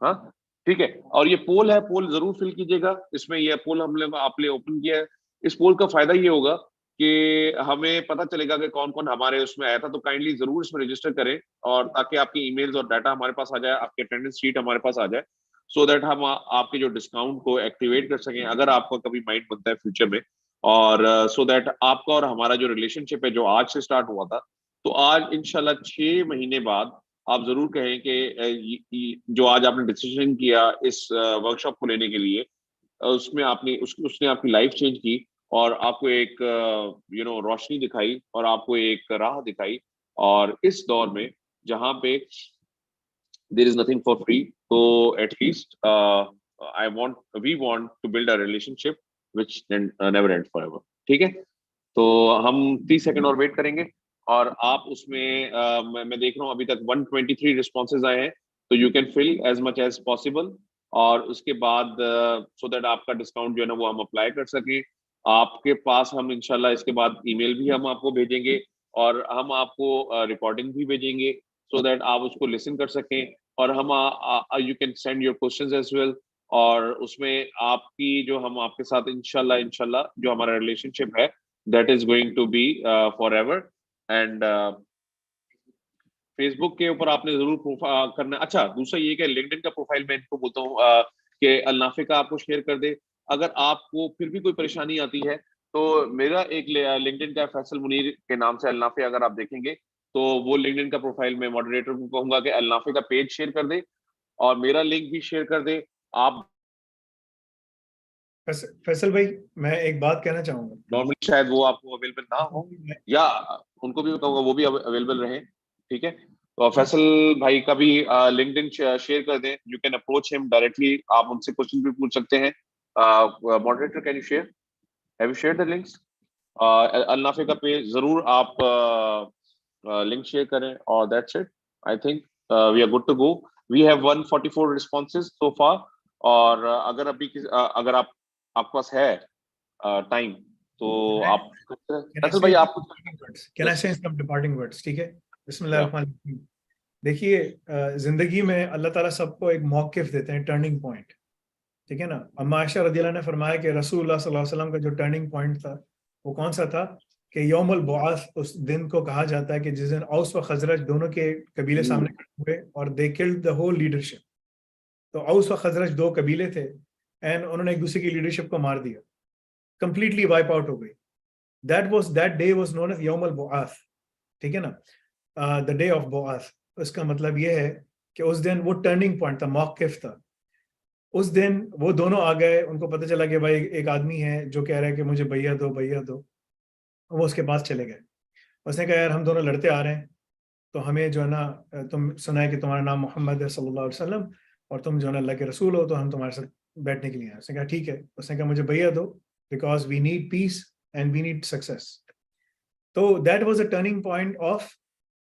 हाँ, ठीक है। और ये पोल है, पोल जरूर फिल कीजिएगा। इसमें ये पोल हमने आप लिए ओपन किया है। इस पोल का फायदा ये होगा कि हमें पता चलेगा कि कौन कौन हमारे उसमें आया था, तो काइंडली जरूर इसमें रजिस्टर करें, और ताकि आपकी ईमेल्स और डाटा हमारे पास आ जाए, आपकी अटेंडेंस शीट हमारे पास आ जाए, सो दैट हम आपके जो डिस्काउंट को एक्टिवेट कर सकें, अगर आपका कभी माइंड बनता है फ्यूचर में। और सो दैट आपका और हमारा जो रिलेशनशिप है, जो आज से स्टार्ट हुआ था, तो आज इंशाल्लाह 6 महीने बाद आप जरूर कहें कि जो आज आपने डिसीजन किया इस वर्कशॉप को लेने के लिए, उसमें उसने आपकी लाइफ चेंज की, और आपको एक रोशनी दिखाई, और आपको एक राह दिखाई। और इस दौर में जहां पे there is nothing for free, तो at least we want to build a relationship which never end forever, ठीक है। तो हम 30 सेकंड और वेट करेंगे, और आप उसमें मैं देख रहा हूँ अभी तक 123 रिस्पॉन्सेज आए हैं, तो you can fill as much as possible. और उसके बाद सो दैट आपका डिस्काउंट जो है ना वो हम अप्लाई कर सकें। आपके पास हम इंशाल्लाह इसके बाद ईमेल भी हम आपको भेजेंगे, और हम आपको रिकॉर्डिंग भी भेजेंगे, सो दैट आप उसको लिसन कर सकें, और हम you can send your questions as well. और उसमें आपकी जो हम आपके साथ इंशाल्लाह इंशाल्लाह जो हमारा रिलेशनशिप है, that is going to be forever। and Facebook के ऊपर आपने जरूर करना। अच्छा, दूसरा ये कि लिंक्डइन का प्रोफाइल मैं इनको बोलता हूँ कि अल-नाफे का आपको शेयर कर दे। अगर आपको फिर भी कोई परेशानी आती है तो मेरा एक लिंक्डइन का फैसल मुनीर के नाम से अल-नाफे अगर आप देखेंगे तो वो लिंक्डइन का प्रोफाइल में मॉडरेटर को कहूंगा कि अल-नाफे का पेज शेयर कर दे और मेरा लिंक भी शेयर कर दे। आप फैसल भाई, मैं एक बात कहना चाहूंगा। नॉर्मली शायद वो आपको अवेलेबल ना हो या उनको भी कहूंगा वो भी अवेलेबल रहे, ठीक है। तो फैसल भाई का भी लिंक्डइन शेयर कर दें। You can approach him directly, आप उनसे क्वेश्चन भी पूछ सकते हैं। Moderator can you share, have you share the links? अल-नाफे का पेज जरूर आप लिंक शेयर करें और that's it. I think we are good to go. We have 144 responses so far. और अगर अभी अगर आपके पास है टाइम तो आप फैसल भाई आप कैन आई से सम डिपार्टिंग वर्ड्स? ठीक है, बिस्मिल्लाहिर्रहमानिर्रहीम। देखिए, जिंदगी में अल्लाह ताला सबको एक मौकिफ देते हैं, टर्निंग पॉइंट, ठीक है ना। अम्मा आयशा रज़ियल्लाहु अन्हा ने फरमाया कि रसूलुल्लाह सल्लल्लाहु अलैहि वसल्लम का जो टर्निंग पॉइंट था वो कौन सा था कि यौमुल बुआस, उस दिन को कहा जाता है कि जिस दिन औस व खजरज दोनों के कबीले सामने खड़े हुए और they killed the whole leadership. तो औस व खजरज दो कबीले थे एंड उन्होंने एक दूसरे की लीडरशिप को मार दिया, कंप्लीटली वाइप आउट हो गई। That day was known as यौमुल बुआस, ठीक है ना, द डे ऑफ बुआस। उसका मतलब ये है कि उस दिन वो टर्निंग पॉइंट था, मौकिफ था। उस दिन वो दोनों आ गए, उनको पता चला कि भाई एक आदमी है जो कह रहा है कि मुझे भैया दो भैया दो। वो उसके पास चले गए, उसने कहा यार हम दोनों लड़ते आ रहे हैं, तो हमें जो है ना, तुम सुना है कि तुम्हारा नाम मोहम्मद है सल्लल्लाहु अलैहि वसल्लम और तुम जो है ना अल्लाह के रसूल हो, तो हम तुम्हारे साथ बैठने के लिए आए। उसने कहा ठीक है। उसने कहा मुझे भैया दो, because we need peace and we need success. तो that was a turning point of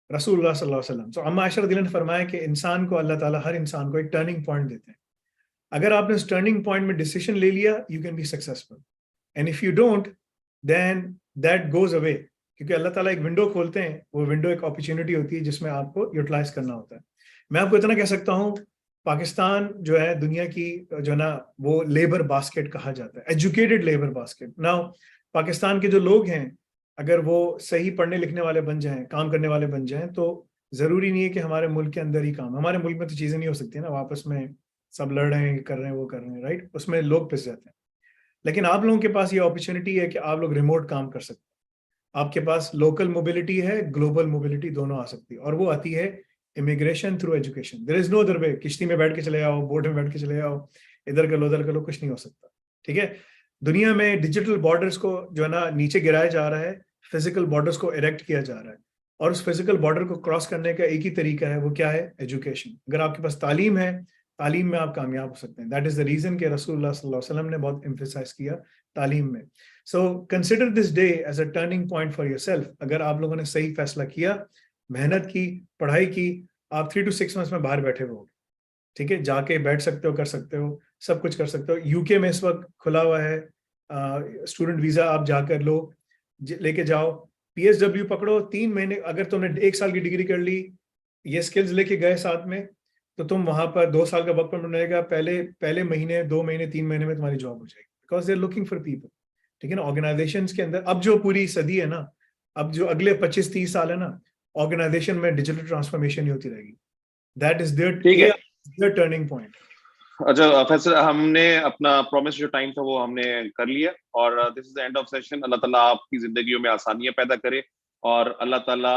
रसूलुल्लाह सल्लल्लाहु अलैहि वसल्लम। सो अम्मा आयशा रज़ियल्लाहु अन्हा ने फरमाया कि इंसान को अल्लाह ताला, हर इंसान को एक टर्निंग पॉइंट देते हैं। अगर आपने उस टर्निंग पॉइंट में डिसीजन ले लिया, you can be successful, and if you don't then that goes away. क्योंकि अल्लाह ताला एक विंडो खोलते हैं, वो विंडो एक अपॉर्चुनिटी होती है जिसमें आपको यूटिलाइज करना होता है। मैं आपको इतना कह सकता हूँ, पाकिस्तान जो है दुनिया की जो है ना वो लेबर बास्केट कहा जाता है, educated labour basket. Now Pakistan के जो लोग हैं, अगर वो सही पढ़ने लिखने वाले बन जाएं, काम करने वाले बन जाएं, तो जरूरी नहीं है कि हमारे मुल्क के अंदर ही काम, हमारे मुल्क में तो चीजें नहीं हो सकती ना, आपस में सब लड़ रहे हैं, कर रहे हैं, वो कर रहे हैं, राइट, उसमें लोग पिस जाते हैं। लेकिन आप लोगों के पास ये अपॉर्चुनिटी है कि आप लोग रिमोट काम कर सकते हैं। आपके पास लोकल मोबिलिटी है, ग्लोबल मोबिलिटी दोनों आ सकती है, और वो आती है immigration through education. There is no other way. किश्ती में बैठ के चले आओ, बोट में बैठ के चले आओ, इधर कर लो उधर कर लो, कुछ नहीं हो सकता, ठीक है। दुनिया में डिजिटल बॉर्डर्स को जो है ना नीचे गिराया जा रहा है, फिजिकल बॉर्डर्स को इरेक्ट किया जा रहा है, और उस फिजिकल बॉर्डर को क्रॉस करने का एक ही तरीका है, वो क्या है? एजुकेशन। अगर आपके पास तालीम है, तालीम में आप कामयाब हो सकते हैं। दैट इज द रीजन कि रसूलुल्लाह सल्लल्लाहु अलैहि वसल्लम ने बहुत एम्फेसाइज किया तालीम में। So consider this day as a turning point for yourself. अगर आप लोगों ने सही फैसला किया, मेहनत की, पढ़ाई की, आप 3 to 6 मंथ्स में बाहर बैठे रहोगे, ठीक है। जाके बैठ सकते हो, कर सकते हो, सब कुछ कर सकते हो। यूके में इस वक्त खुला हुआ है स्टूडेंट वीजा, आप जाकर लो, लेके जाओ, PSW पकड़ो, 3 महीने, अगर तुमने 1 साल की डिग्री कर ली, ये स्किल्स लेके गए साथ में, तो तुम वहां पर 2 साल का वर्क परमिट मिलेगा, पहले महीने, 2 महीने, 3 महीने में तुम्हारी जॉब हो जाएगी, because they are looking for people, ठीक है ना। ऑर्गेनाइजेशंस के अंदर अब जो पूरी सदी है ना, अब जो अगले 25-30 साल है ना, ऑर्गेनाइजेशन में डिजिटल ट्रांसफॉर्मेशन ही होती रहेगी। That is their turning point. अच्छा फैसल, हमने अपना प्रॉमिस जो टाइम था वो हमने कर लिया, और this is the end of session. अल्लाह ताला आपकी जिंदगियों में आसानियां पैदा करे, और अल्लाह ताला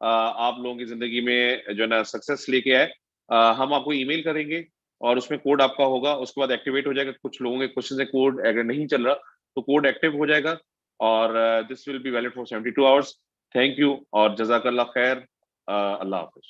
आप लोगों की जिंदगी में जो है ना सक्सेस लेके आए। हम आपको ईमेल करेंगे और उसमें कोड आपका होगा, उसके बाद एक्टिवेट हो जाएगा। कुछ लोगों के क्वेश्चन से कोड अगर नहीं चल रहा तो कोड एक्टिव हो जाएगा, और this will be valid for 72 hours. Thank you और जज़ाकल्लाह खैर। अल्लाह हाफिज।